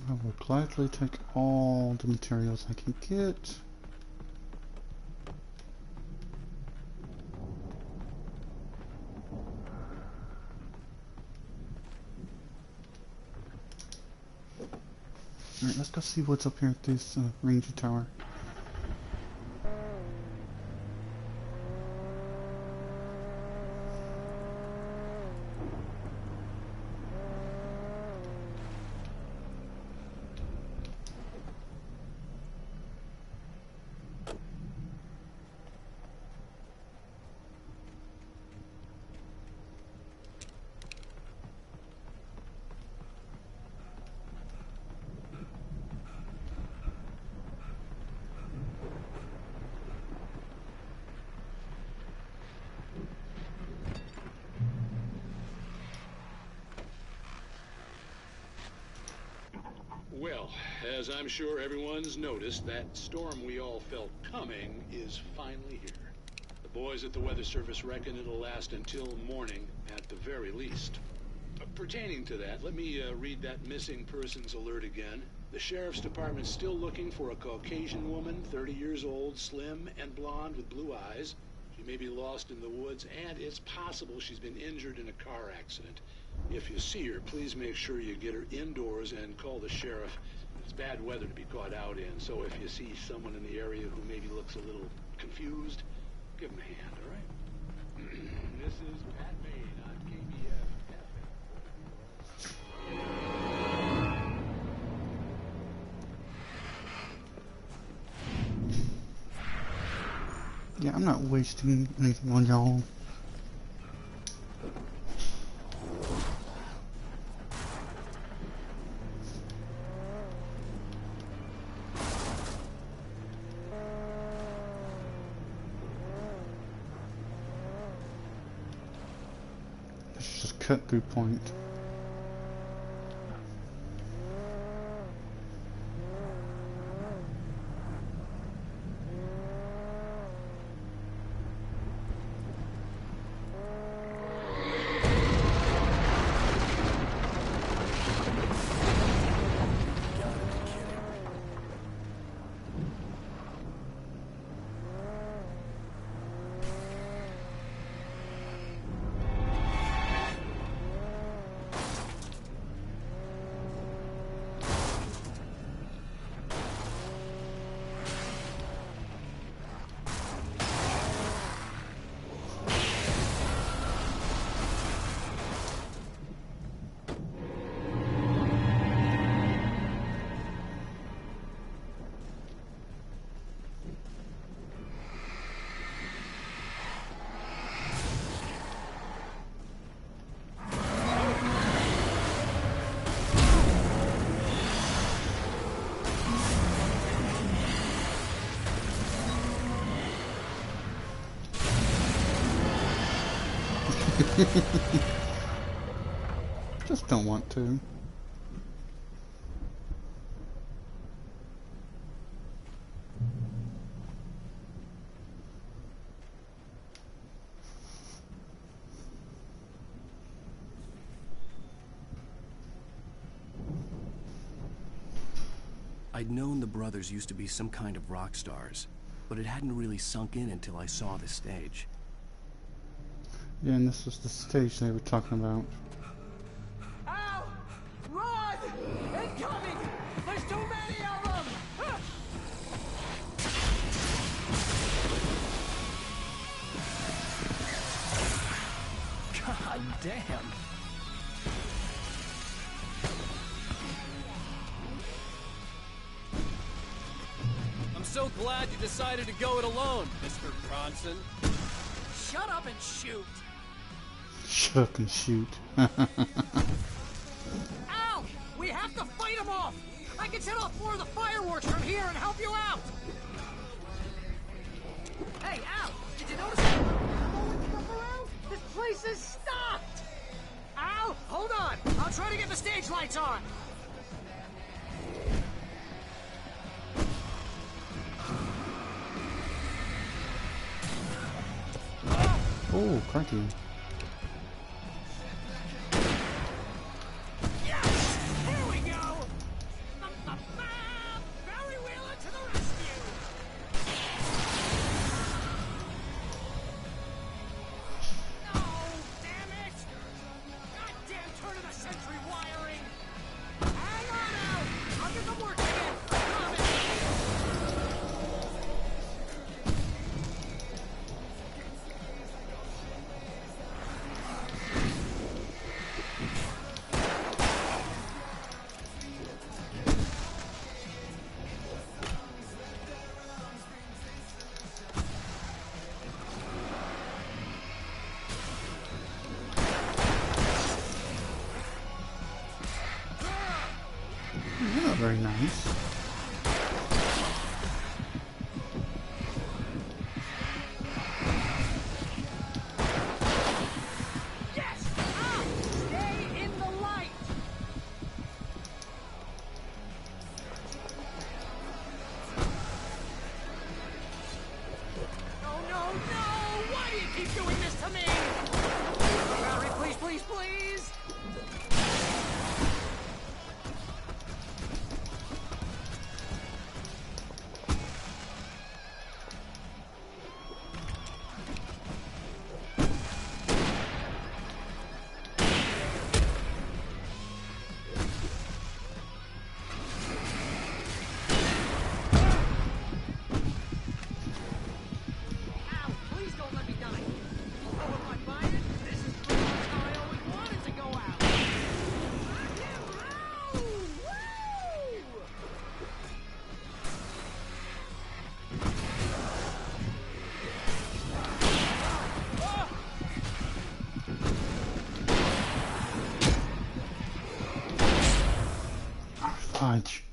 I will gladly take all the materials I can get. Alright, let's go see what's up here at this ranger tower. Well, as I'm sure everyone's noticed, that storm we all felt coming is finally here. The boys at the Weather Service reckon it'll last until morning at the very least. Pertaining to that, let me read that missing persons alert again. The Sheriff's Department's still looking for a Caucasian woman, 30 years old, slim and blonde with blue eyes. She may be lost in the woods, and it's possible she's been injured in a car accident. If you see her, please make sure you get her indoors and call the sheriff. It's bad weather to be caught out in, so if you see someone in the area who maybe looks a little confused, give them a hand, all right? This is Pat Maine on KBF. Yeah, I'm not wasting anything on y'all. Let's just cut through point. Just don't want to. I'd known the brothers used to be some kind of rock stars, but it hadn't really sunk in until I saw the stage. Yeah, and this was the stage they were talking about. Ow! Run! Incoming! There's too many of them! God damn! I'm so glad you decided to go it alone, Mr. Bronson. Shut up and shoot! Shut up and shoot. Al! We have to fight them off! I can set off more of the fireworks from here and help you out! Hey, Al! Did you notice that blowing stuff around? This place is stocked! Al! Hold on! I'll try to get the stage lights on! Oh, crikey. Yes! Here we go! Barry Wheeler to the rescue! No! Damn it! Goddamn turn of the century wiring! Hang on out! I'll get them working again! Not very nice. Yes! Out! Stay in the light! Fudge.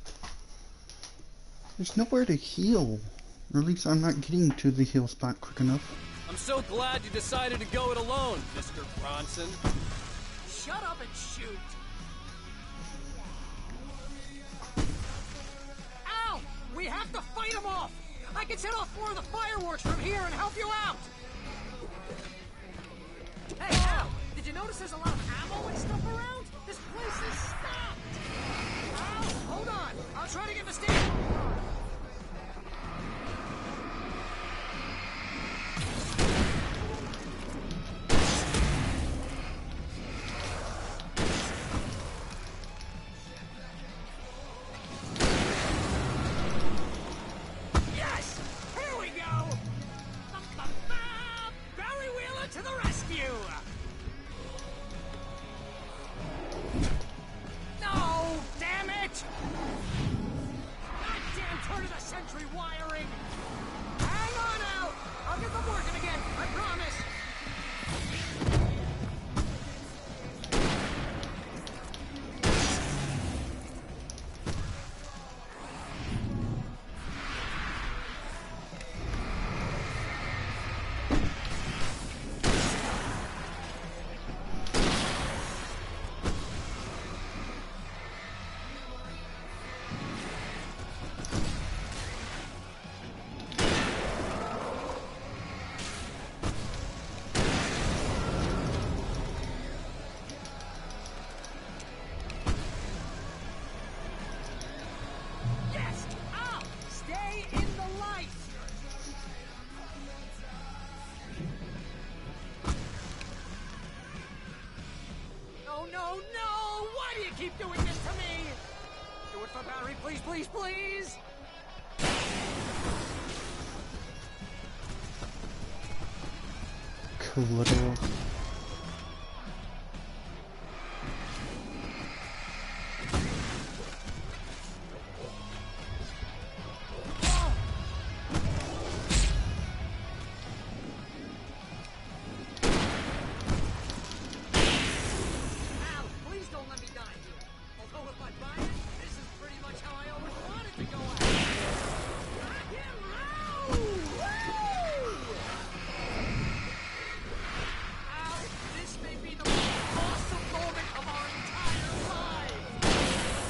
There's nowhere to heal. Or at least I'm not getting to the heal spot quick enough. I'm so glad you decided to go it alone, Mr. Bronson. Shut up and shoot. Al! We have to fight him off! I can set off more of the fireworks from here and help you out! Hey, Al! Did you notice there's a lot of ammo and stuff around? This place is stocked! Al, hold on! I'll try to get the station. Yes! Here we go! Barry Wheeler to the rescue! No! Damn it! Goddamn turn of the century wiring! Hang on out! I'll get them working again, I promise! Yes! Al! Stay in the light! No, no, no! Why do you keep doing this to me? Do it for Barry, please, please, please! Collateral. Al, please don't let me die here. Although if I buy it, this is pretty much how I always wanted to go out. Rock and roll! Woo! Al, this may be the most awesome moment of our entire lives.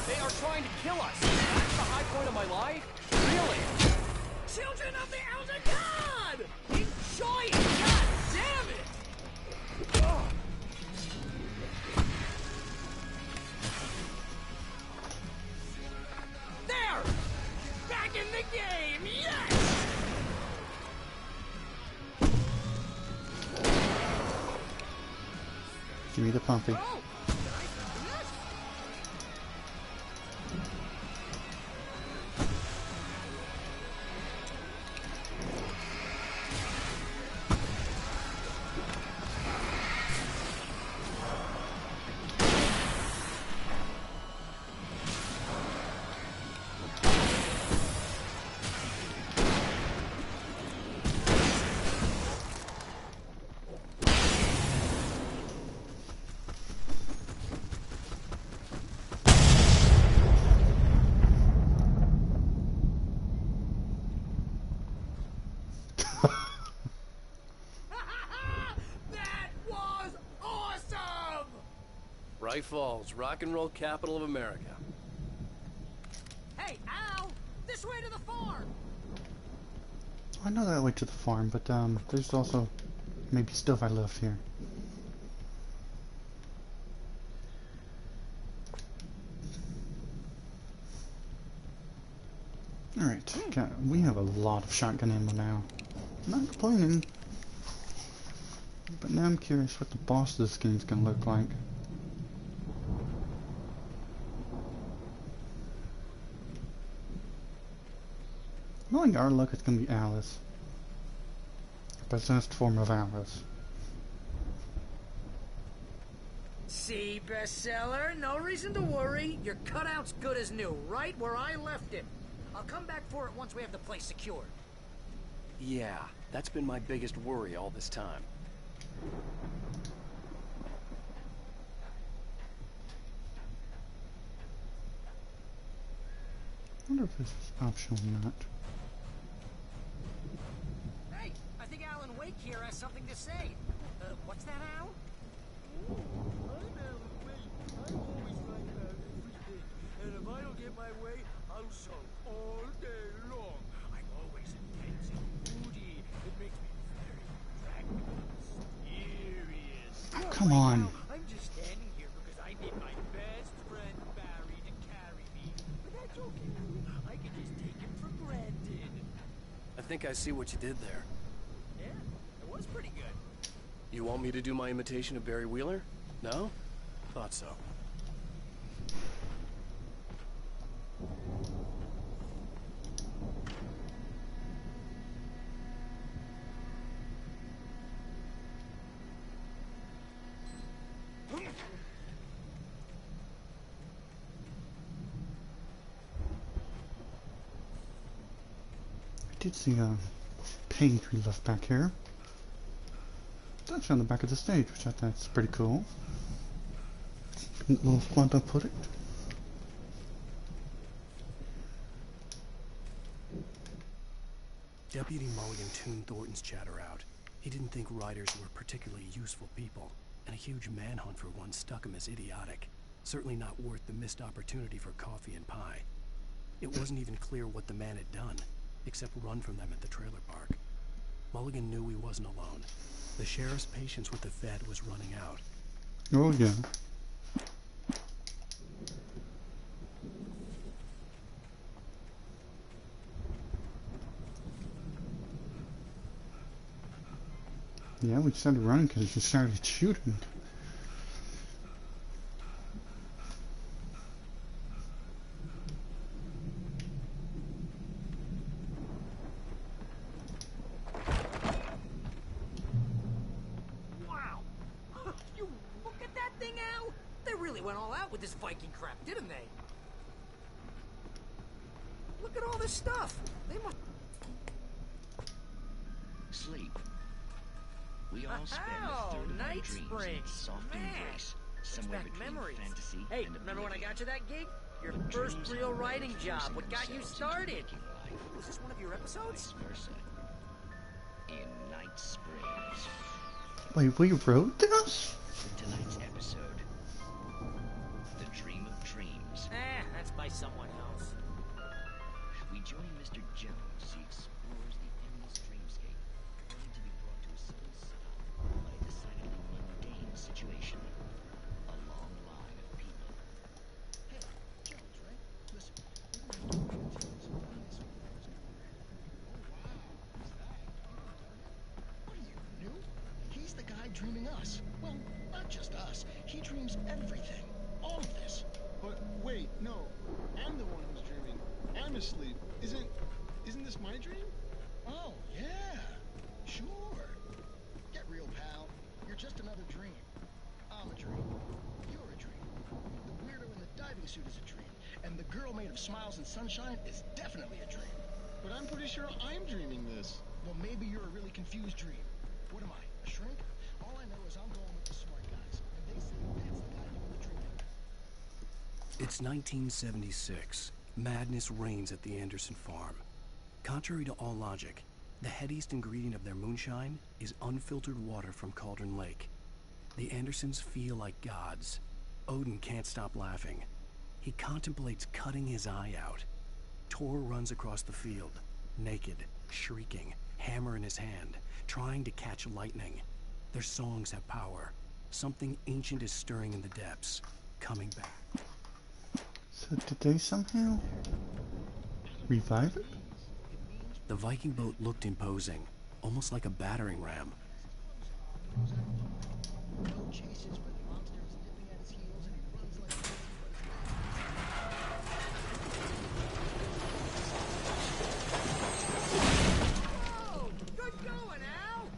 They are trying to kill us. That's the high point of my life? Really? Children of the Elder God! Enjoy it! God damn it! Ugh. There! Back in the game! Yes! Give me the pumpy. Oh! That was awesome! Bright Falls, rock and roll capital of America. Hey, Al! This way to the farm! I know that way to the farm, but there's also maybe stuff I left here. Alright, we have a lot of shotgun ammo now. I'm not complaining. But now I'm curious what the boss of this game's gonna look like. Knowing our luck, it's gonna be Alice. Possessed form of Alice. See, bestseller, no reason to worry. Your cutout's good as new, right where I left it. I'll come back for it once we have the place secured. Yeah, that's been my biggest worry all this time. wonder if this is optional or not. Hey, I think Alan Wake here has something to say. What's that, Al? I'm Alan Wake. I'm always like that everything. And if I don't get my way, I'll sulk all day long. I'm always intense and moody. It makes me very practical, serious. Come on. I'm just standing here because I need my best friend Barry to carry me. But that's okay. I can just take him for granted. I think I see what you did there. Yeah, it was pretty good. You want me to do my imitation of Barry Wheeler? No? Thought so. I did see a page we left back here. That's on the back of the stage, which I thought is pretty cool. Little Squanto put it. Deputy Mulligan tuned Thornton's chatter out. He didn't think writers were particularly useful people, and a huge manhunt for one struck him as idiotic. Certainly not worth the missed opportunity for coffee and pie. It wasn't even clear what the man had done, except run from them at the trailer park. Mulligan knew he wasn't alone. The sheriff's patience with the Fed was running out. Oh yeah. Yeah, we started running because you started shooting. Wow! You look at that thing, Al! They really went all out with this Viking crap, didn't they? Look at all this stuff! They must... Sleep. We all spend a third of our Night dreams in Springs. soft Man, embrace, somewhere back between memories. fantasy Hey, and remember when I oblivion. got you that gig? Your But first dreams real have a way writing of job. forcing What got you themselves into started? waking life, Was this one of your episodes? vice versa. In Night Springs. Wait, we wrote this? Tonight's episode. The Dream of Dreams. That's by someone else. We join Mr. Jones. He explores the endless dreamscape, only to be brought to a sudden stop by a decidedly mundane situation. A long line of people. Hey, Jones, right? Listen, we're gonna have to this on this first Oh, wow. Who's that? What are you, new? He's the guy dreaming us. Well, not just us. He dreams everything. All of this. But wait, no. I'm the one who's dreaming. I'm asleep. Isn't this my dream? Oh, yeah. Sure. Get real, pal. You're just another dream. I'm a dream. You're a dream. The weirdo in the diving suit is a dream. And the girl made of smiles and sunshine is definitely a dream. But I'm pretty sure I'm dreaming this. Well, maybe you're a really confused dream. What am I, a shrink? All I know is I'm going with the smart guys. And they say that's the guy doing the dreaming. It's 1976. Madness reigns at the Anderson farm. Contrary to all logic, the headiest ingredient of their moonshine is unfiltered water from Cauldron Lake. The Andersons feel like gods. Odin can't stop laughing. He contemplates cutting his eye out. Tor runs across the field, naked, shrieking, hammer in his hand, trying to catch lightning. Their songs have power. Something ancient is stirring in the depths, coming back. So did they somehow revive it? The Viking boat looked imposing, almost like a battering ram. No chases, but the monster is nipping at his heels and he runs like Whoa! Good going, Al!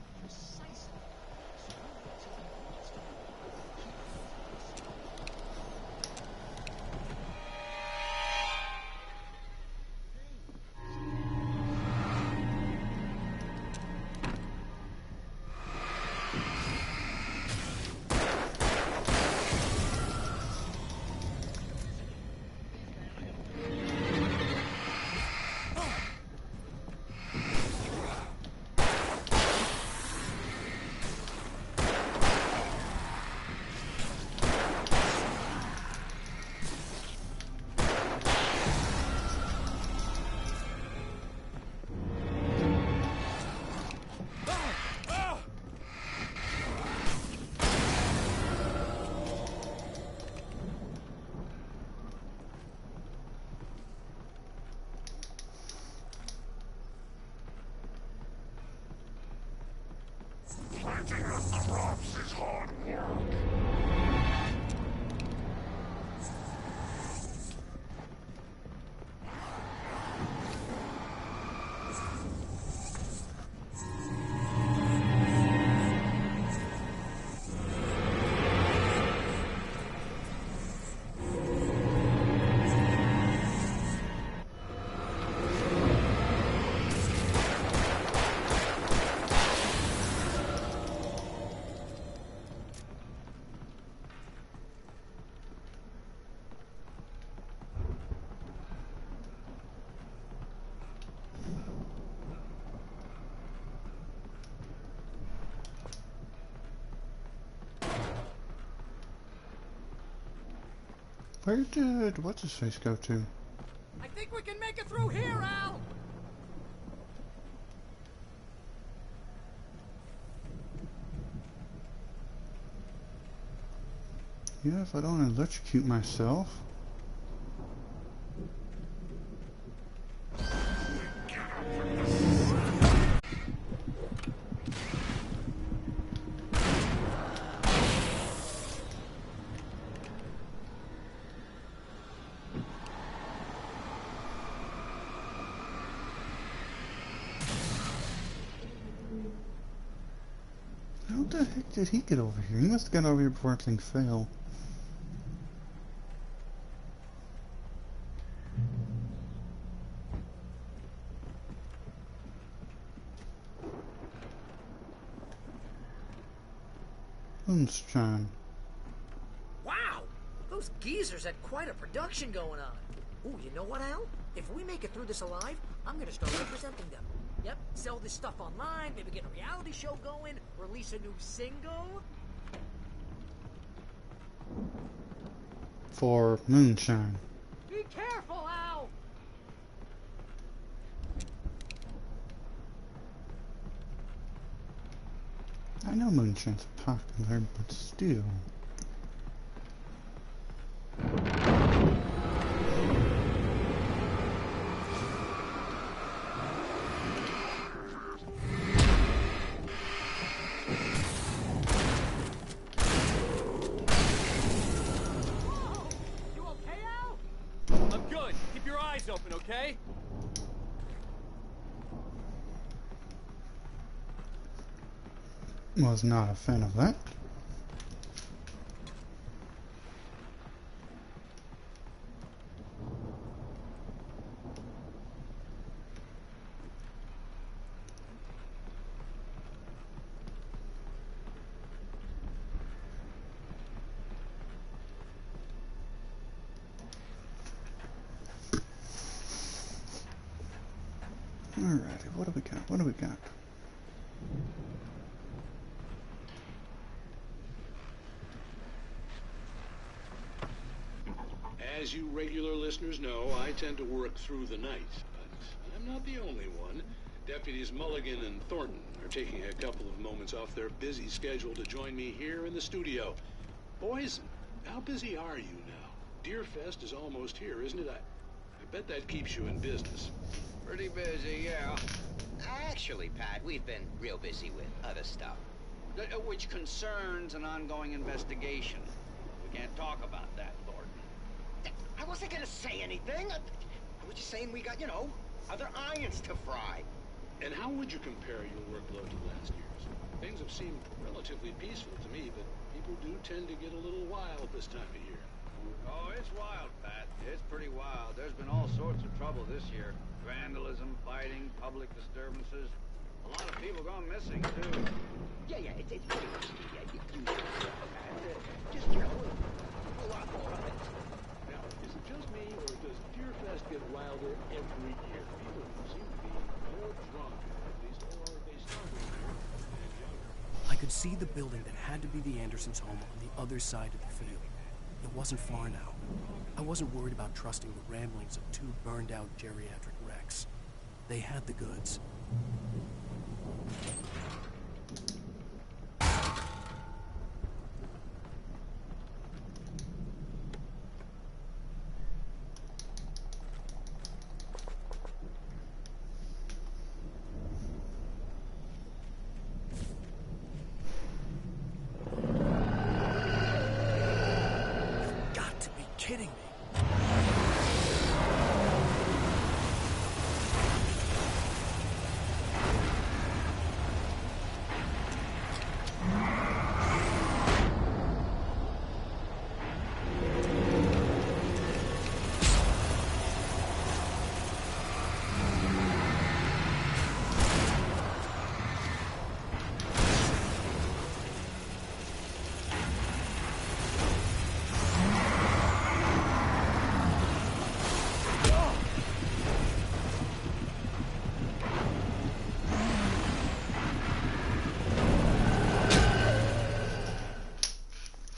Fighting at the ropes is hard work. Where did what's-his-face go to? I think we can make it through here, Al! Yeah, if I don't electrocute myself. How the heck did he get over here? He must have got over here before everything fell. Moonshine. Wow! Those geezers had quite a production going on. Ooh, you know what, Al? If we make it through this alive, I'm gonna start representing them. Yep, sell this stuff online, maybe get a reality show going, release a new single. For Moonshine. Be careful, Al! I know Moonshine's popular, but still. I'm good. Keep your eyes open, okay? Was not a fan of that. Alrighty, what do we got? What do we got? As you regular listeners know, I tend to work through the night, but I'm not the only one. Deputies Mulligan and Thornton are taking a couple of moments off their busy schedule to join me here in the studio. Boys, how busy are you now? Deerfest is almost here, isn't it? I bet that keeps you in business. Pretty busy, yeah. Actually, Pat, we've been real busy with other stuff, which concerns an ongoing investigation. We can't talk about that, Thornton. I wasn't gonna say anything. I was just saying we got, you know, other irons to fry. And how would you compare your workload to last year's? Things have seemed relatively peaceful to me, but people do tend to get a little wild this time of year. Oh, it's wild, Pat. It's pretty wild. There's been all sorts of trouble this year. Vandalism, fighting, public disturbances. A lot of people gone missing, too. Yeah, it's pretty much the usual stuff, Pat. Just, you know, a lot more of it. Now, is it just me, or does Deerfest get wilder every year? People seem to be more drunk, at least, or they start younger and younger. I could see the building that had to be the Andersons' home on the other side of the field. It wasn't far now. I wasn't worried about trusting the ramblings of two burned-out geriatric wrecks. They had the goods. kidding me.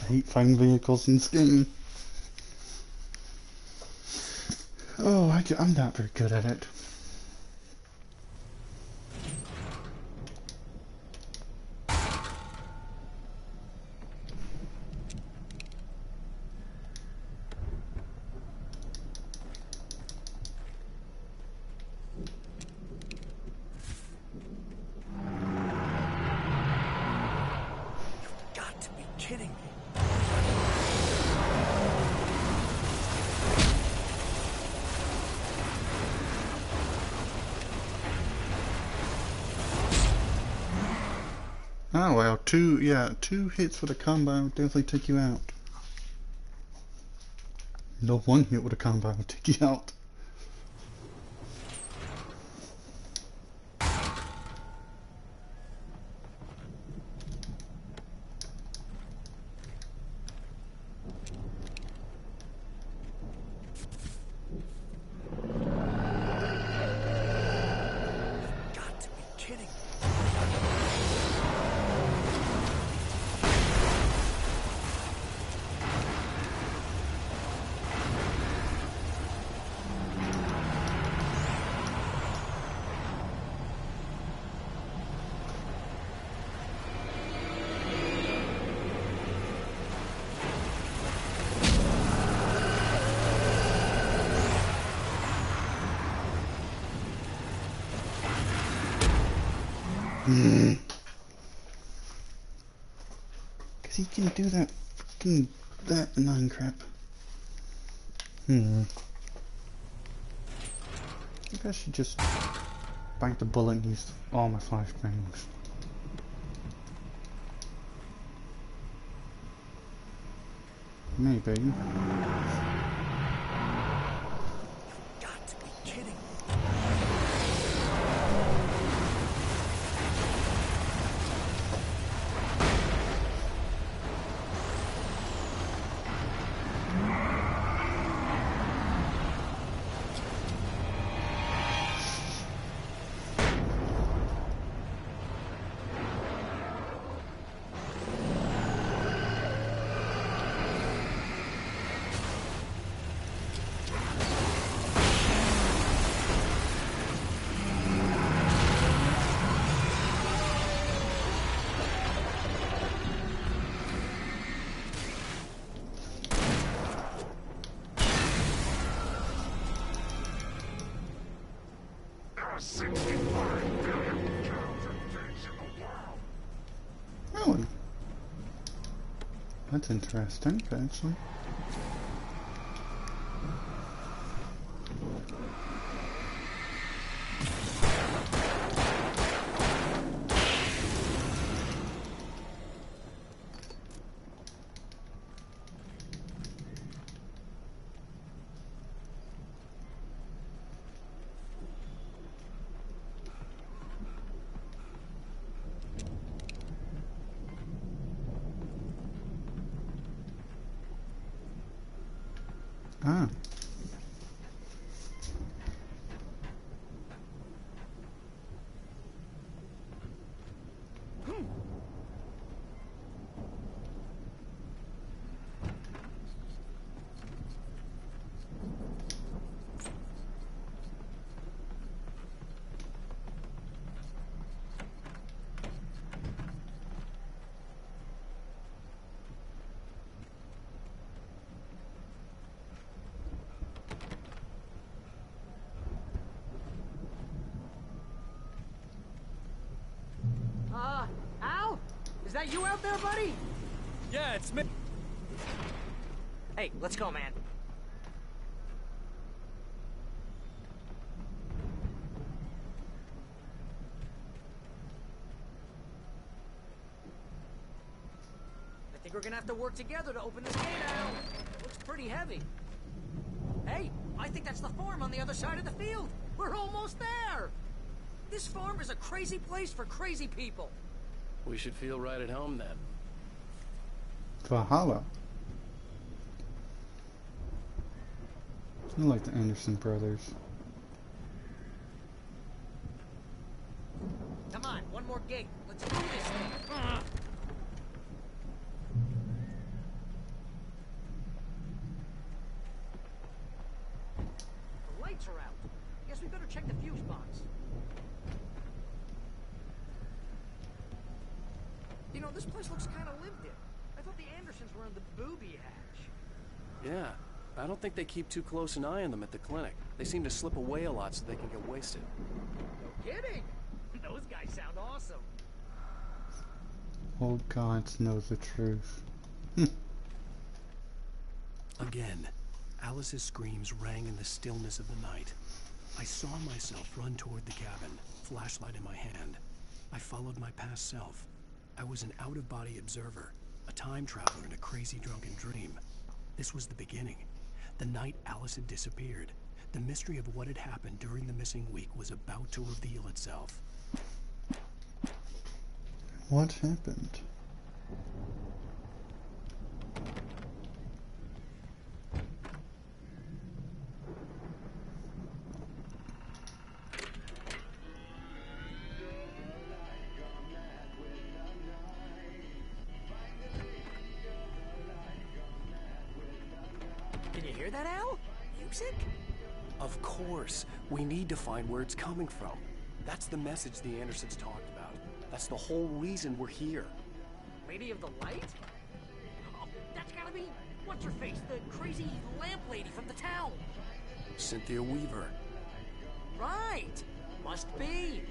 I hate finding vehicles in this game. Oh, I'm not very good at it. Got to be kidding me. Oh well, two hits with a combo would definitely take you out. No, one hit with a combo would take you out. Got to be kidding me. Cause he can do that that annoying crap. Maybe I should just bite the bullet and use all my flashbangs. Maybe. Got to be kidding me. Really? That's interesting, actually. Ah. Al? Is that you out there, buddy? Yeah, it's me. Hey, let's go, man. think we're gonna have to work together to open this gate, Al. Looks pretty heavy. Hey, I think that's the farm on the other side of the field. We're almost there. This farm is a crazy place for crazy people. We should feel right at home then. Valhalla. I like the Anderson brothers. Come on, one more gate. Let's do this thing. The lights are out. Guess we better check the fuse box. You know, this place looks kind of lived in. I thought the Andersons were in the booby hatch. Yeah, I don't think they keep too close an eye on them at the clinic. They seem to slip away a lot so they can get wasted. No kidding. Those guys sound awesome. Old gods knows the truth. Again, Alice's screams rang in the stillness of the night. I saw myself run toward the cabin, flashlight in my hand. I followed my past self. I was an out-of-body observer, a time traveler in a crazy drunken dream. This was the beginning. The night Alice had disappeared. The mystery of what had happened during the missing week was about to reveal itself. What happened? Can you hear that, Al? Music? Of course. We need to find where it's coming from. That's the message the Andersons talked about. That's the whole reason we're here. Lady of the Light? Oh, that's gotta be... What's-her-face? The crazy lamp lady from the town. Cynthia Weaver. Right. Must be.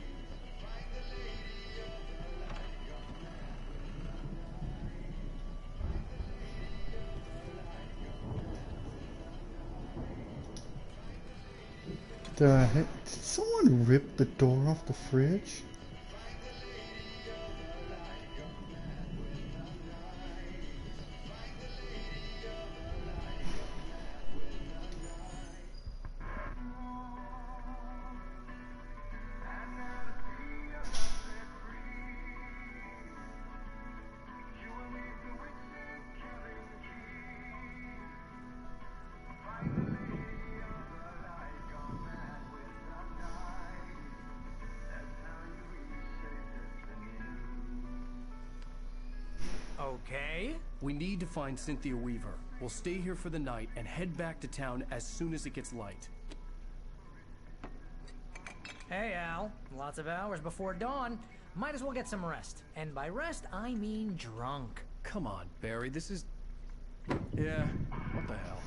The heck? Did someone rip the door off the fridge? Okay. We need to find Cynthia Weaver. We'll stay here for the night and head back to town as soon as it gets light. Hey, Al. Lots of hours before dawn. Might as well get some rest. And by rest, I mean drunk. Come on, Barry. This is... Yeah, what the hell?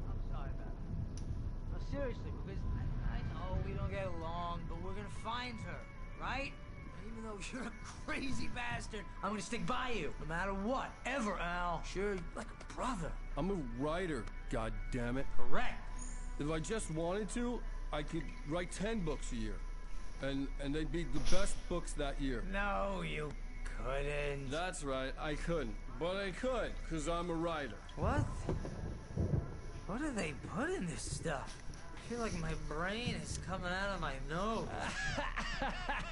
I'm sorry about it. No, seriously, because I know we don't get along, but we're gonna find her, right? And even though you're a crazy bastard, I'm gonna stick by you, no matter what, ever, Al. Sure, like a brother. I'm a writer, goddammit. Correct. If I just wanted to, I could write 10 books a year. And they'd be the best books that year. No, you couldn't. That's right, I couldn't. But I could, because I'm a writer. What? What do they put in this stuff? I feel like my brain is coming out of my nose.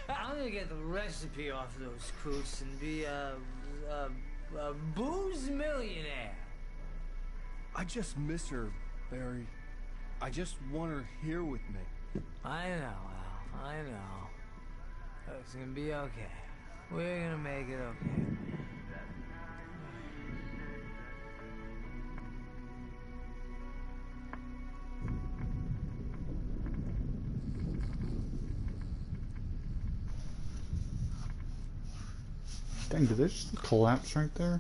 I'm gonna get the recipe off those coots and be a booze millionaire. I just miss her, Barry. I just want her here with me. I know, Al. I know. It's gonna be okay. We're gonna make it okay. Dang, did they just collapse right there?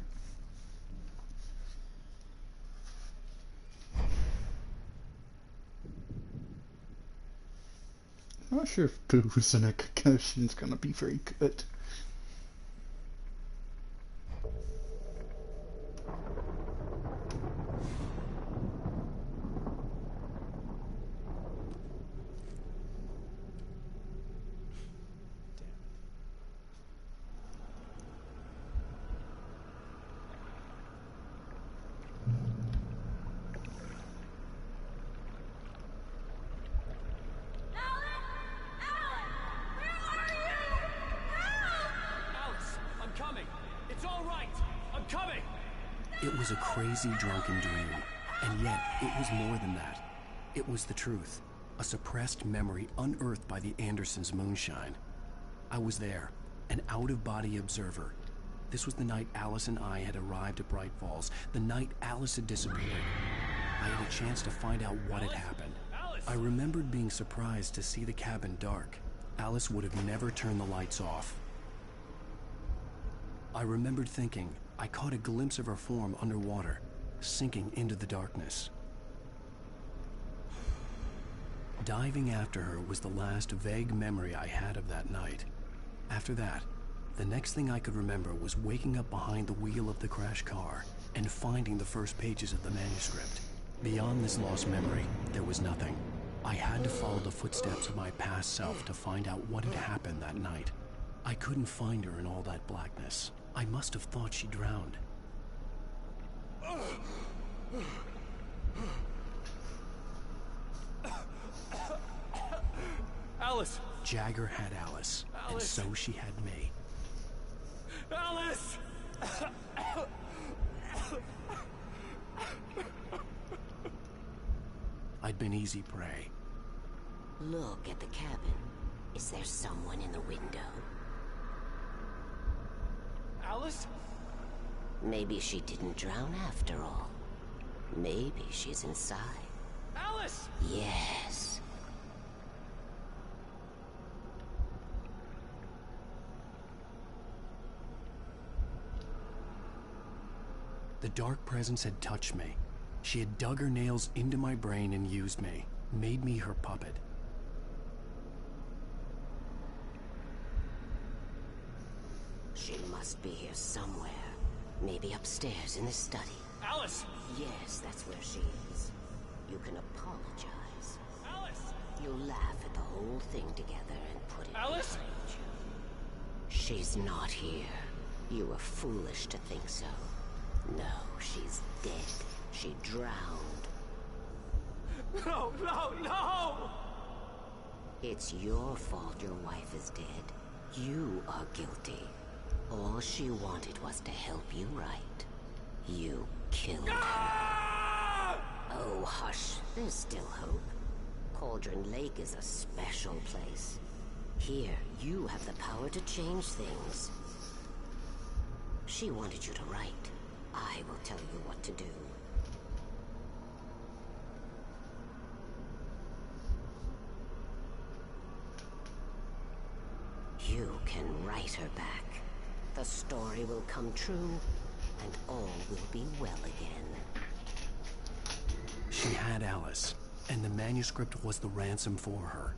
I'm not sure if booze and a concussion is gonna be very good. coming. It's all right. I'm coming. It was a crazy drunken dream, and yet it was more than that. It was the truth, a suppressed memory unearthed by the Andersons' moonshine. I was there, an out-of-body observer. This was the night Alice and I had arrived at Bright Falls, the night Alice had disappeared. I had a chance to find out what had happened. I remembered being surprised to see the cabin dark. Alice would have never turned the lights off. I remembered thinking I caught a glimpse of her form underwater, sinking into the darkness. Diving after her was the last vague memory I had of that night. After that, the next thing I could remember was waking up behind the wheel of the crashed car and finding the first pages of the manuscript. Beyond this lost memory, there was nothing. I had to follow the footsteps of my past self to find out what had happened that night. I couldn't find her in all that blackness. I must have thought she drowned. Alice! Jagger had Alice, and so she had me. Alice! I'd been easy prey. Look at the cabin. Is there someone in the window? Alice? Maybe she didn't drown after all. Maybe she's inside. Alice! Yes. The dark presence had touched me. She had dug her nails into my brain and used me, made me her puppet. She must be here somewhere. Maybe upstairs in the study. Alice! Yes, that's where she is. You can apologize. Alice! You laugh at the whole thing together and put it Alice! behind you. She's not here. You were foolish to think so. No, she's dead. She drowned. No, no, no! It's your fault your wife is dead. You are guilty. All she wanted was to help you right. You killed her. Oh, hush. There's still hope. Cauldron Lake is a special place. Here, you have the power to change things. She wanted you to write. I will tell you what to do. You can write her back. The story will come true, and all will be well again. She had Alice, and the manuscript was the ransom for her.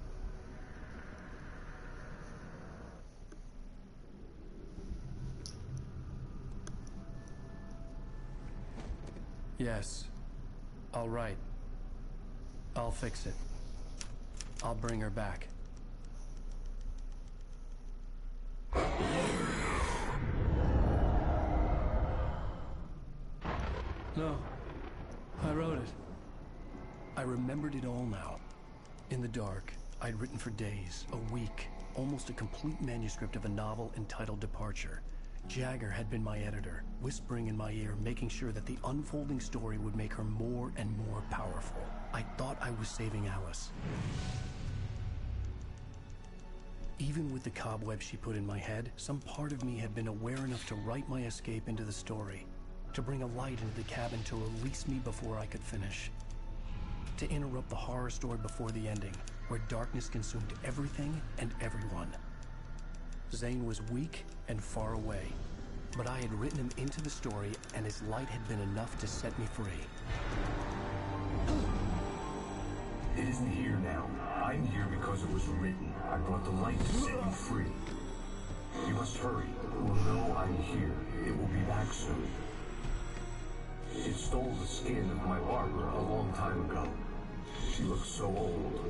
Yes. All right. I'll fix it. I'll bring her back. No. I wrote it. I remembered it all now. In the dark, I'd written for days, a week, almost a complete manuscript of a novel entitled Departure. Jagger had been my editor, whispering in my ear, making sure that the unfolding story would make her more and more powerful. I thought I was saving Alice. Even with the cobwebs she put in my head, some part of me had been aware enough to write my escape into the story, to bring a light into the cabin to release me before I could finish, to interrupt the horror story before the ending, where darkness consumed everything and everyone. Zane was weak and far away, but I had written him into the story, and his light had been enough to set me free. It isn't here now. I'm here because it was written. I brought the light to set you free. You must hurry. It will know I'm here. It will be back soon. It stole the skin of my Barbara a long time ago. She looks so old.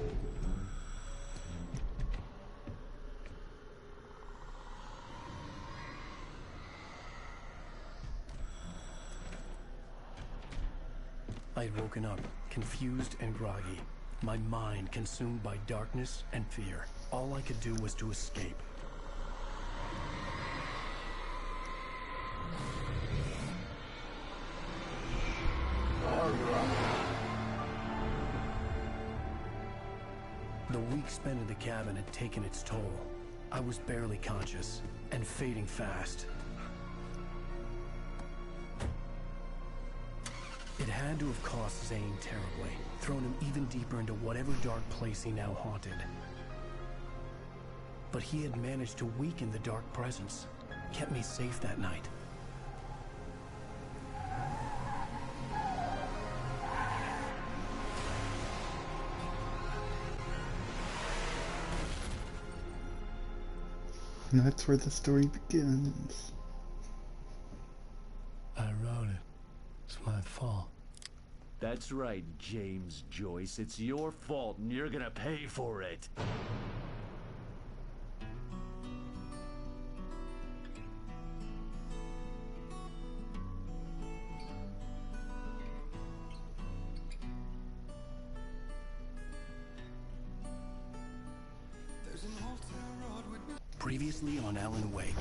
I had woken up, confused and groggy, my mind consumed by darkness and fear. All I could do was to escape. cabin had taken its toll. I was barely conscious and fading fast. It had to have cost Zane terribly, thrown him even deeper into whatever dark place he now haunted. But he had managed to weaken the dark presence, kept me safe that night. And that's where the story begins. I wrote it. It's my fault. That's right, James Joyce. It's your fault, and you're gonna pay for it. Previously on Alan Wake.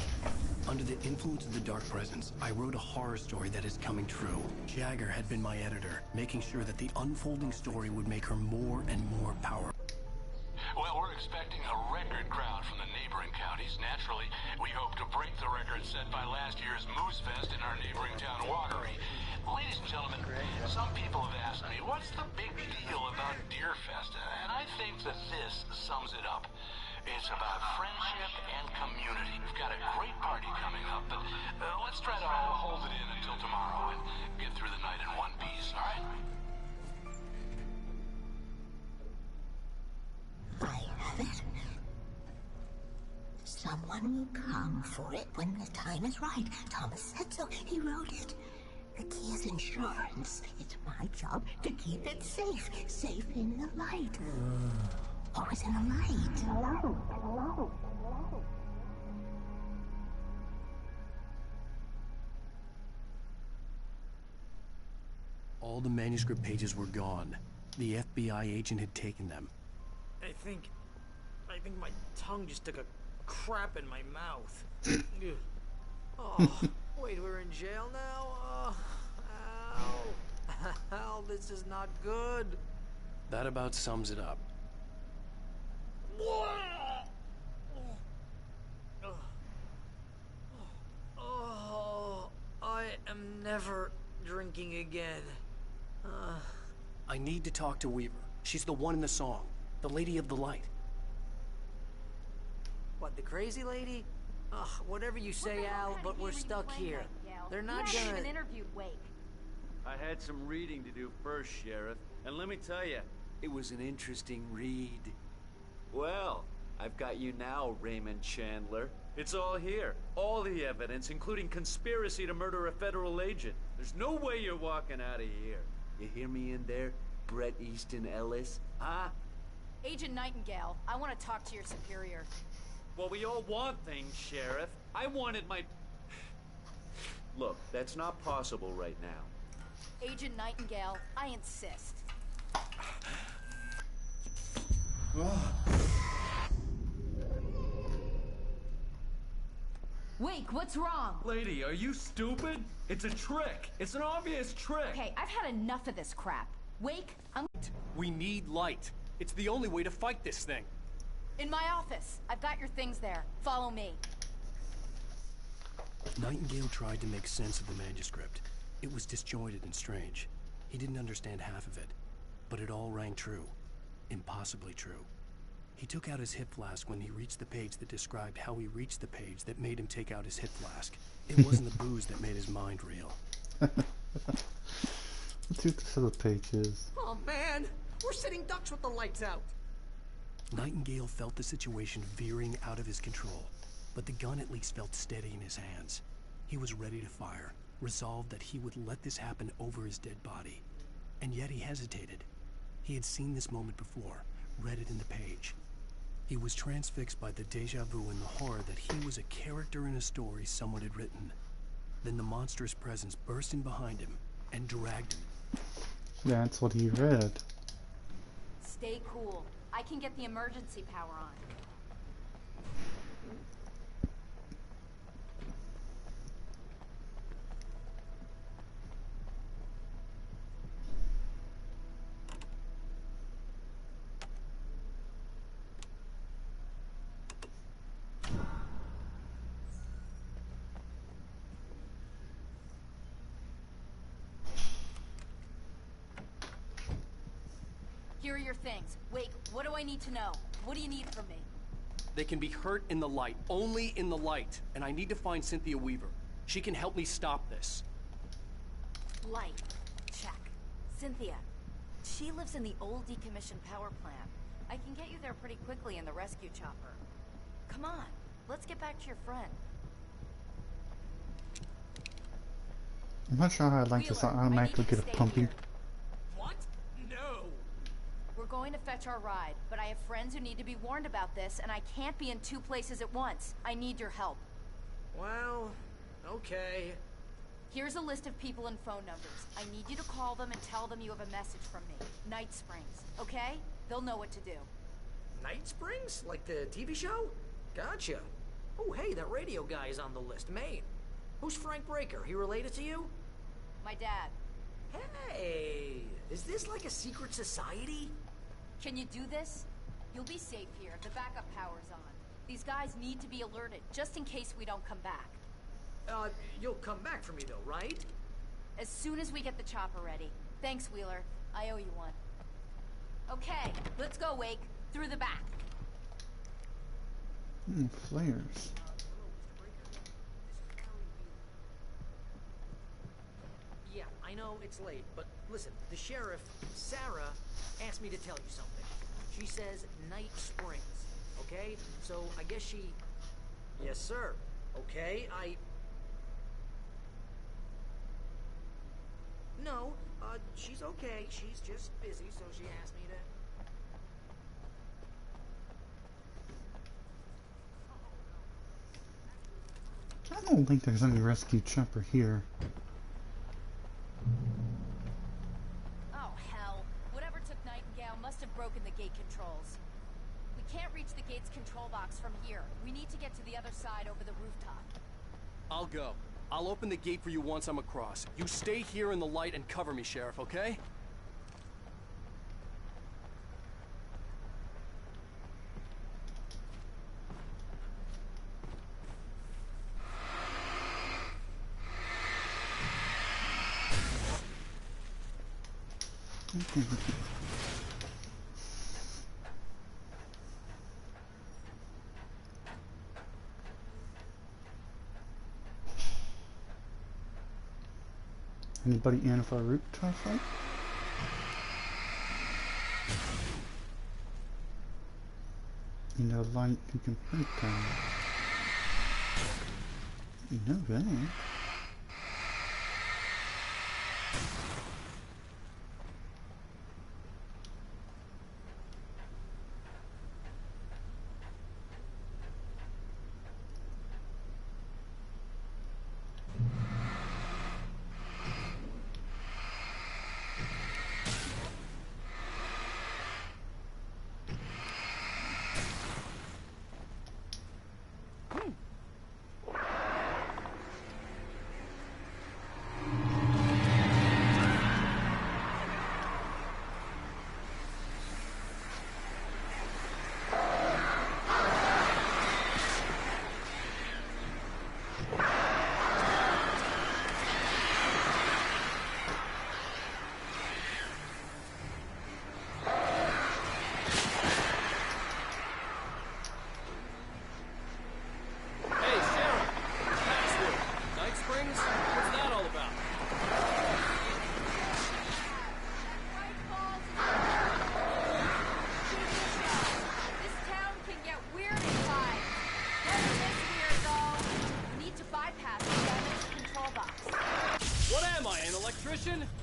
Under the influence of the dark presence, I wrote a horror story that is coming true. Jagger had been my editor, making sure that the unfolding story would make her more and more powerful. Well, we're expecting a record crowd from the neighboring counties. Naturally, we hope to break the record set by last year's Moose Fest in our neighboring town, Watery. Ladies and gentlemen, some people have asked me, what's the big deal about Deerfest? And I think that this sums it up. It's about friendship and community. We've got a great party coming up, but let's try to hold it in until tomorrow and get through the night in one piece, all right? I have it. Someone will come for it when the time is right. Thomas said so. He wrote it. The key is insurance. It's my job to keep it safe. Safe in the light. Always in the light. All the manuscript pages were gone. The FBI agent had taken them. I think my tongue just took a crap in my mouth. Oh, wait, we're in jail now? Oh, ow. Ow, this is not good. That about sums it up. Oh, I am never drinking again. I need to talk to Weaver. She's the one in the song. The Lady of the Light. What, the crazy lady? Ugh, whatever you say, Al, but we're stuck here. They're not You haven't gonna... even interviewed Wake. I had some reading to do first, Sheriff. And let me tell you, it was an interesting read. Well, I've got you now, Raymond Chandler. It's all here. All the evidence, including conspiracy to murder a federal agent. There's no way you're walking out of here. You hear me in there, Bret Easton Ellis? Huh? Agent Nightingale, I want to talk to your superior. Well, we all want things, Sheriff. I wanted my... Look, that's not possible right now. Agent Nightingale, I insist. Wake, what's wrong? Lady, are you stupid? It's a trick. It's an obvious trick. Okay, I've had enough of this crap. Wake, I'm... We need light. It's the only way to fight this thing. In my office. I've got your things there. Follow me. Nightingale tried to make sense of the manuscript. It was disjointed and strange. He didn't understand half of it. But it all rang true. Impossibly true. He took out his hip flask when he reached the page that described how he reached the page that made him take out his hip flask. It wasn't the booze that made his mind reel. Let's see what this other page is. Oh man, we're sitting ducks with the lights out. Nightingale felt the situation veering out of his control, but the gun at least felt steady in his hands. He was ready to fire, resolved that he would let this happen over his dead body. And yet he hesitated. He had seen this moment before, read it in the page. He was transfixed by the deja vu and the horror that he was a character in a story someone had written. Then the monstrous presence burst in behind him and dragged him. That's what he read. Stay cool. I can get the emergency power on. Here are your things. Wait, what do I need to know? What do you need from me? They can be hurt in the light, only in the light. And I need to find Cynthia Weaver. She can help me stop this. Light. Check. Cynthia. She lives in the old decommissioned power plant. I can get you there pretty quickly in the rescue chopper. Come on, let's get back to your friend. I'm not sure how I'd like this to automatically get a pumpy. What? No. We're going to fetch our ride, but I have friends who need to be warned about this, and I can't be in 2 places at once. I need your help. Well, okay. Here's a list of people and phone numbers. I need you to call them and tell them you have a message from me. Night Springs, okay? They'll know what to do. Night Springs? Like the TV show? Gotcha. Oh, hey, that radio guy is on the list. Maine. Who's Frank Breaker? He related to you? My dad. Hey, is this like a secret society? Can you do this? You'll be safe here if the backup power's on. These guys need to be alerted, just in case we don't come back. You'll come back for me though, right? As soon as we get the chopper ready. Thanks, Wheeler. I owe you one. Okay, let's go, Wake. Through the back. Flares. Yeah, I know it's late, but listen, the sheriff, Sarah, asked me to tell you something. She says Night Springs, okay? So I guess she... Yes, sir. Okay, No, she's okay. She's just busy, so she asked me to... I don't think there's any rescue chopper here. Oh, hell. Whatever took Nightingale must have broken the gate controls. We can't reach the gate's control box from here. We need to get to the other side over the rooftop. I'll go. I'll open the gate for you once I'm across. You stay here in the light and cover me, Sheriff, okay? Anybody in for a rooftop fight? In the light you can hurt them. You know that.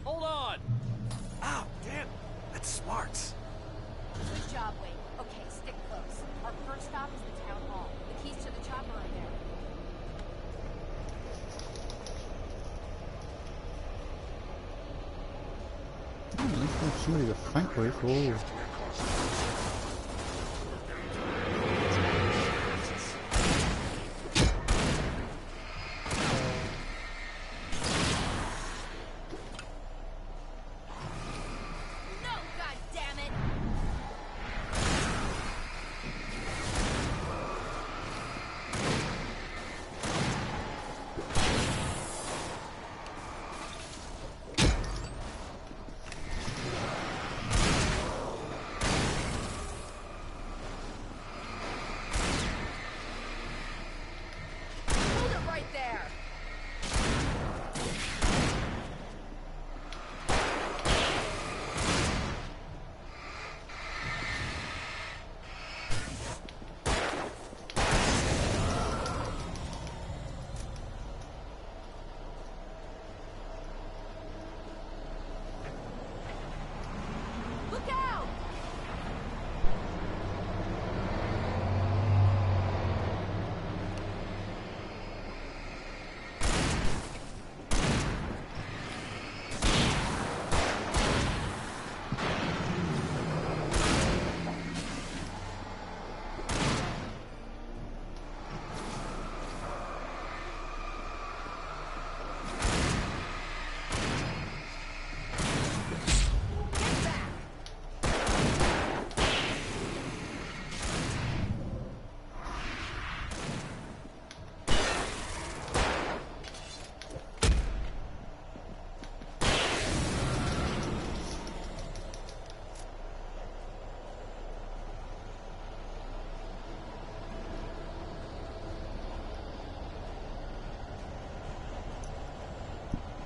Hold on! Ow, damn! That's smart. Good job, Wade. Okay, stick close. Our first stop is the town hall. The keys to the chopper are there. Oh, let's see the fight with. Oh.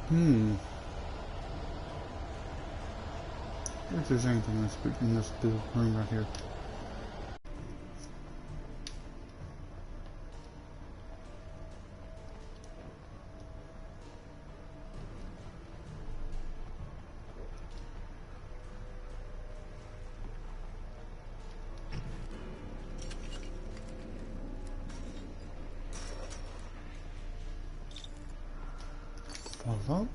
If there's anything in this blue room right here. Follow.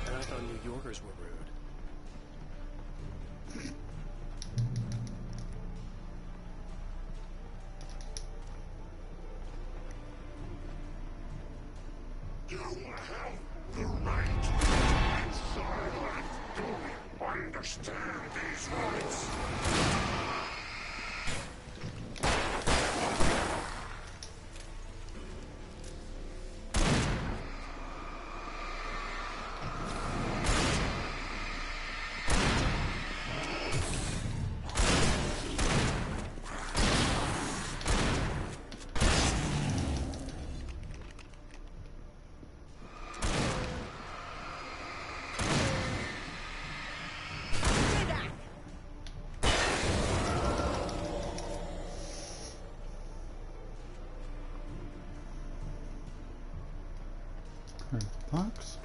And I thought New Yorkers were rude. You have the right. Silent. Do you understand these rights? There's the box.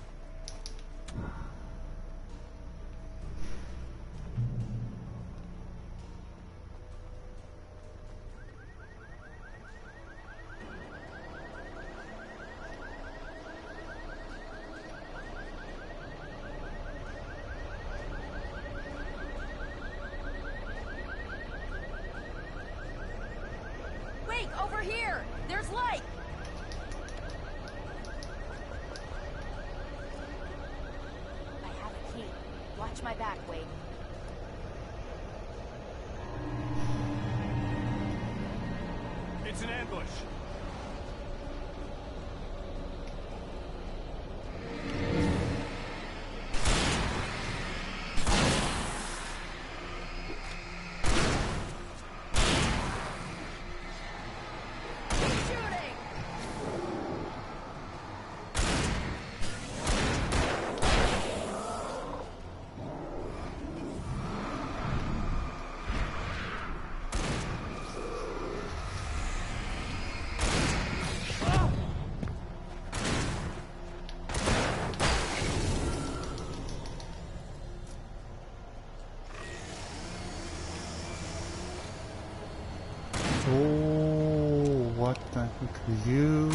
Wait, over here! There's light! I have a key. Watch my back, Wade. It's an ambush. Oh, what the heck are you?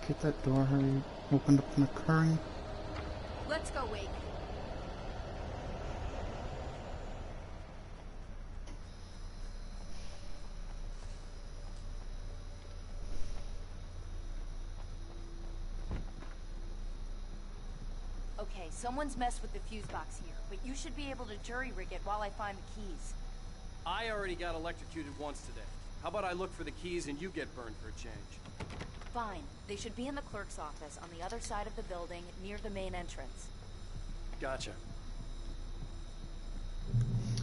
Get that door hurry opened up in a curry. Let's go, Wade. Okay, someone's messed with the fuse box here, but you should be able to jury-rig it while I find the keys. I already got electrocuted once today. How about I look for the keys and you get burned for a change? Fine. They should be in the clerk's office on the other side of the building, near the main entrance. Gotcha.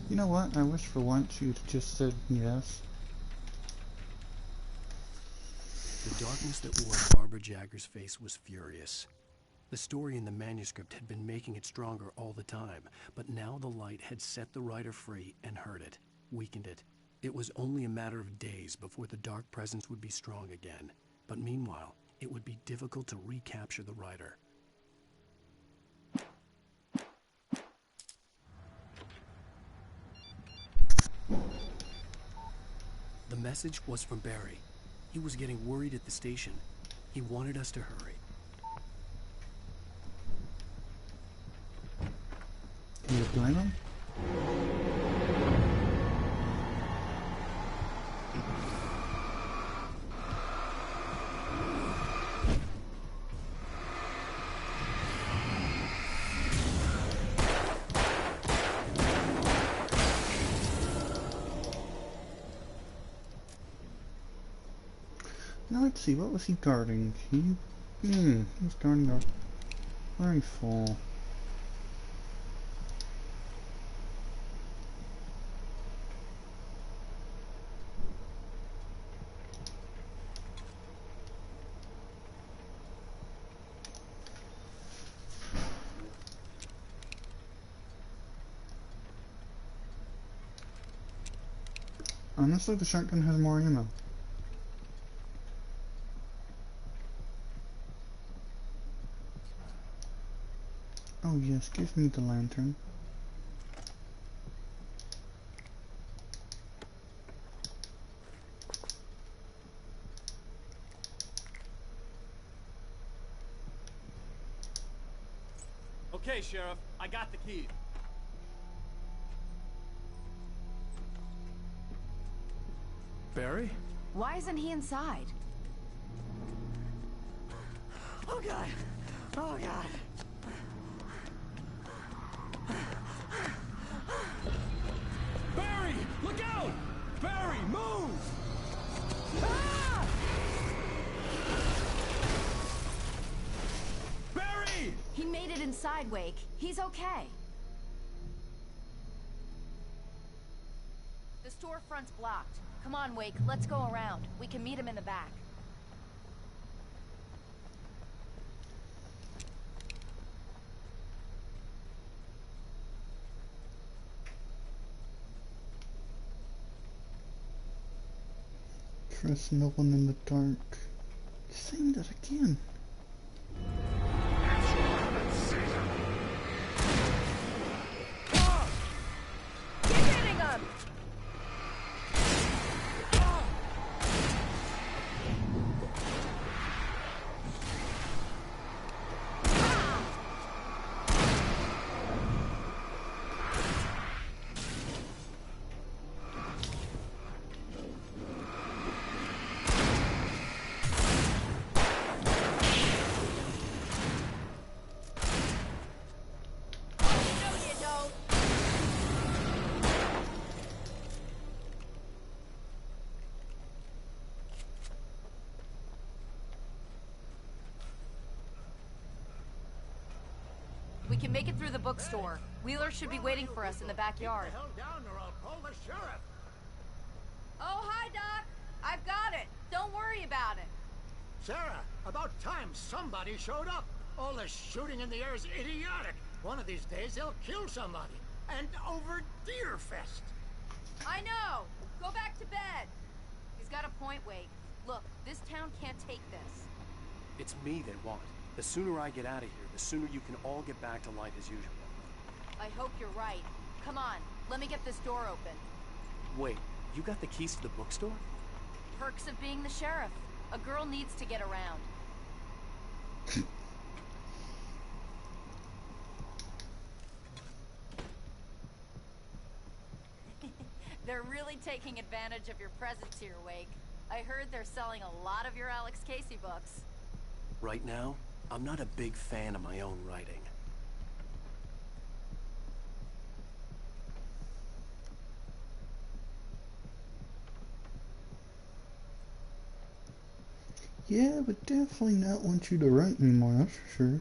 You know what? I wish for once you'd just said yes. The darkness that wore Barbara Jagger's face was furious. The story in the manuscript had been making it stronger all the time, but now the light had set the writer free and hurt it, weakened it. It was only a matter of days before the dark presence would be strong again, but meanwhile, it would be difficult to recapture the writer. The message was from Barry. He was getting worried at the station. He wanted us to hurry. Can you blame him? Now let's see, what was he guarding? He was guarding a rifle. Honestly, the shotgun has more ammo. Oh yes, give me the lantern. Okay, Sheriff, I got the key. Barry? Why isn't he inside? Oh God! Oh God! Barry! Look out! Barry, move! Ah! Barry! He made it inside, Wake. He's okay. The storefront's blocked. Come on, Wake. Let's go around. We can meet him in the back. Trust no one in the dark. Saying that again. Keep hitting him! We can make it through the bookstore. Wheeler should be waiting for us in the backyard. Hell down or I'll call the sheriff. Oh, hi, Doc. I've got it. Don't worry about it. Sarah, about time somebody showed up. All this shooting in the air is idiotic. One of these days they'll kill somebody. And over Deerfest. I know. Go back to bed. He's got a point, Wade. Look, this town can't take this. It's me they want. The sooner I get out of here, the sooner you can all get back to life as usual. I hope you're right. Come on, let me get this door open. Wait, you got the keys to the bookstore? Perks of being the sheriff. A girl needs to get around. They're really taking advantage of your presence here, Wake. I heard they're selling a lot of your Alex Casey books. Right now, I'm not a big fan of my own writing. Yeah, but definitely not want you to write anymore, that's for sure.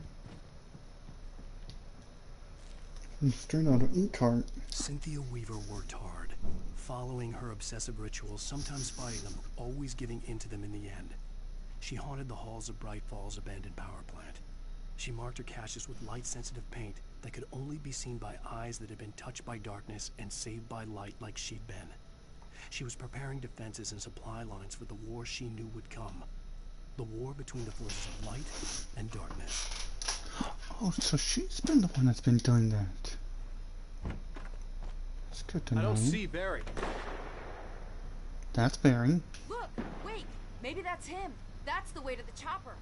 And straight out of ink cart. Cynthia Weaver worked hard, following her obsessive rituals, sometimes fighting them, always giving in to them in the end. She haunted the halls of Bright Falls abandoned power plant. She marked her caches with light-sensitive paint that could only be seen by eyes that had been touched by darkness and saved by light like she'd been. She was preparing defenses and supply lines for the war she knew would come. The war between the forces of light and darkness. Oh, so she's been the one that's been doing that. It's good to know. I don't see Barry. That's Barry. Look, wait, maybe that's him. That's the way to the chopper.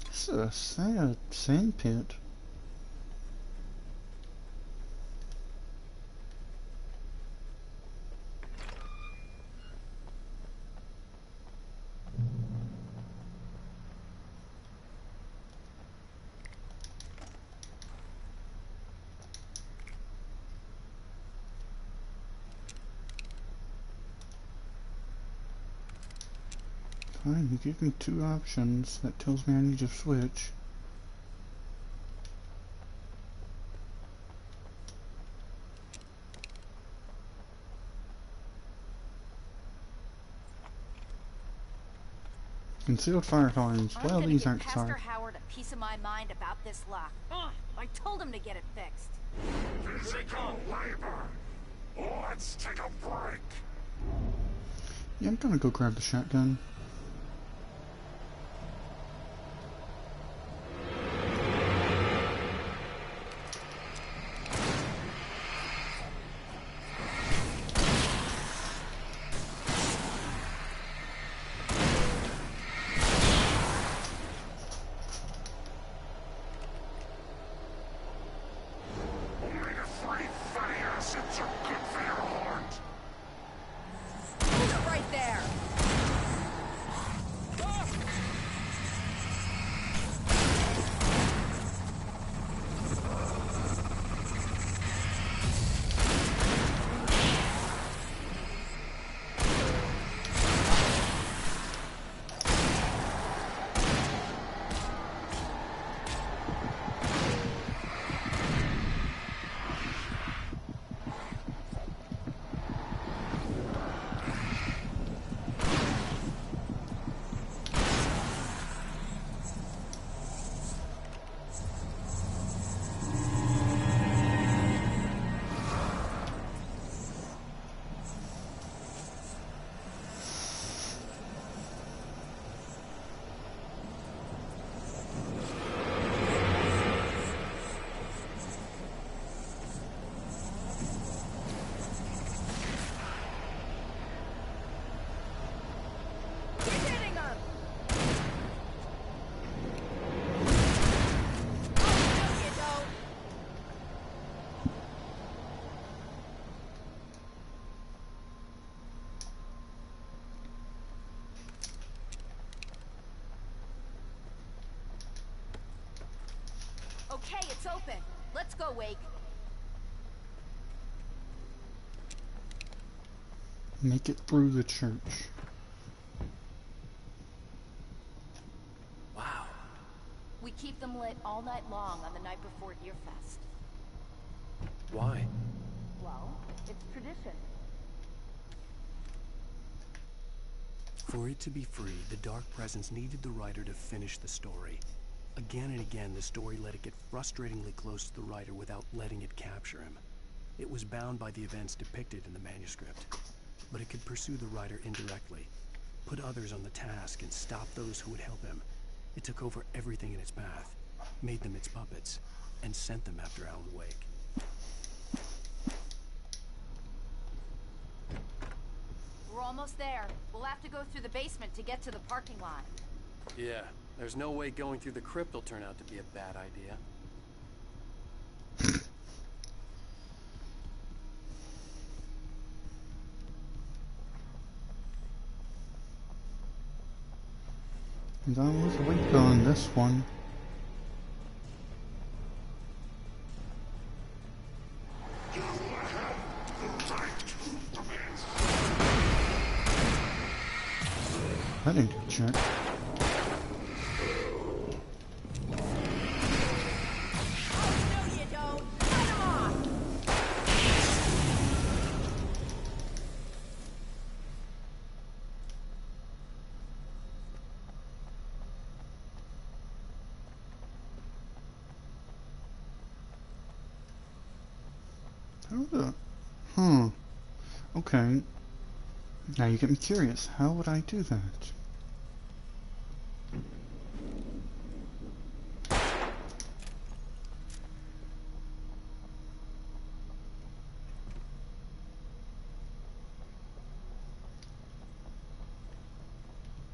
This is a sad sand pit. Fine, you give me two options. That tells me I need to switch. Concealed fire alarms. Well, these aren't Pastor sorry. Howard a piece of my mind about this lock. I told him to get it fixed. Physical labor. Let's take a break. Yeah, I'm gonna go grab the shotgun. Okay, it's open. Let's go, Wake. Make it through the church. Wow. We keep them lit all night long on the night before Deerfest. Why? Well, it's tradition. For it to be free, the Dark Presence needed the writer to finish the story. Again and again, the story let it get frustratingly close to the writer without letting it capture him. It was bound by the events depicted in the manuscript, but it could pursue the writer indirectly, put others on the task, and stop those who would help him. It took over everything in its path, made them its puppets, and sent them after Alan Wake. We're almost there. We'll have to go through the basement to get to the parking lot. Yeah, there's no way going through the crypt will turn out to be a bad idea. And I was weak on this one. I didn't get checked. No, you don't. Cut him off! How the... Okay. Now you get me curious. How would I do that?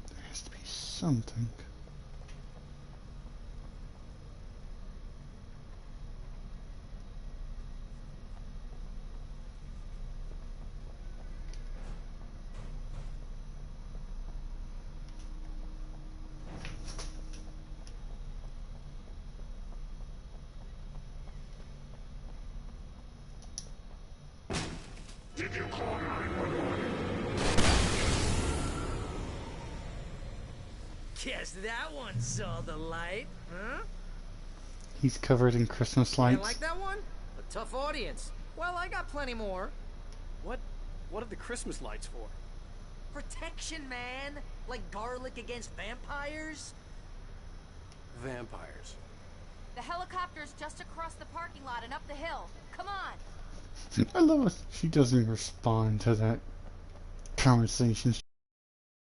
There has to be something. Did you call 911? Guess that one saw the light, huh? He's covered in Christmas You lights. like that one? A tough audience. Well, I got plenty more. What are the Christmas lights for? Protection, man. Like garlic against vampires. Vampires. The helicopter's just across the parking lot and up the hill. Come on. I love it. She doesn't respond to that conversation.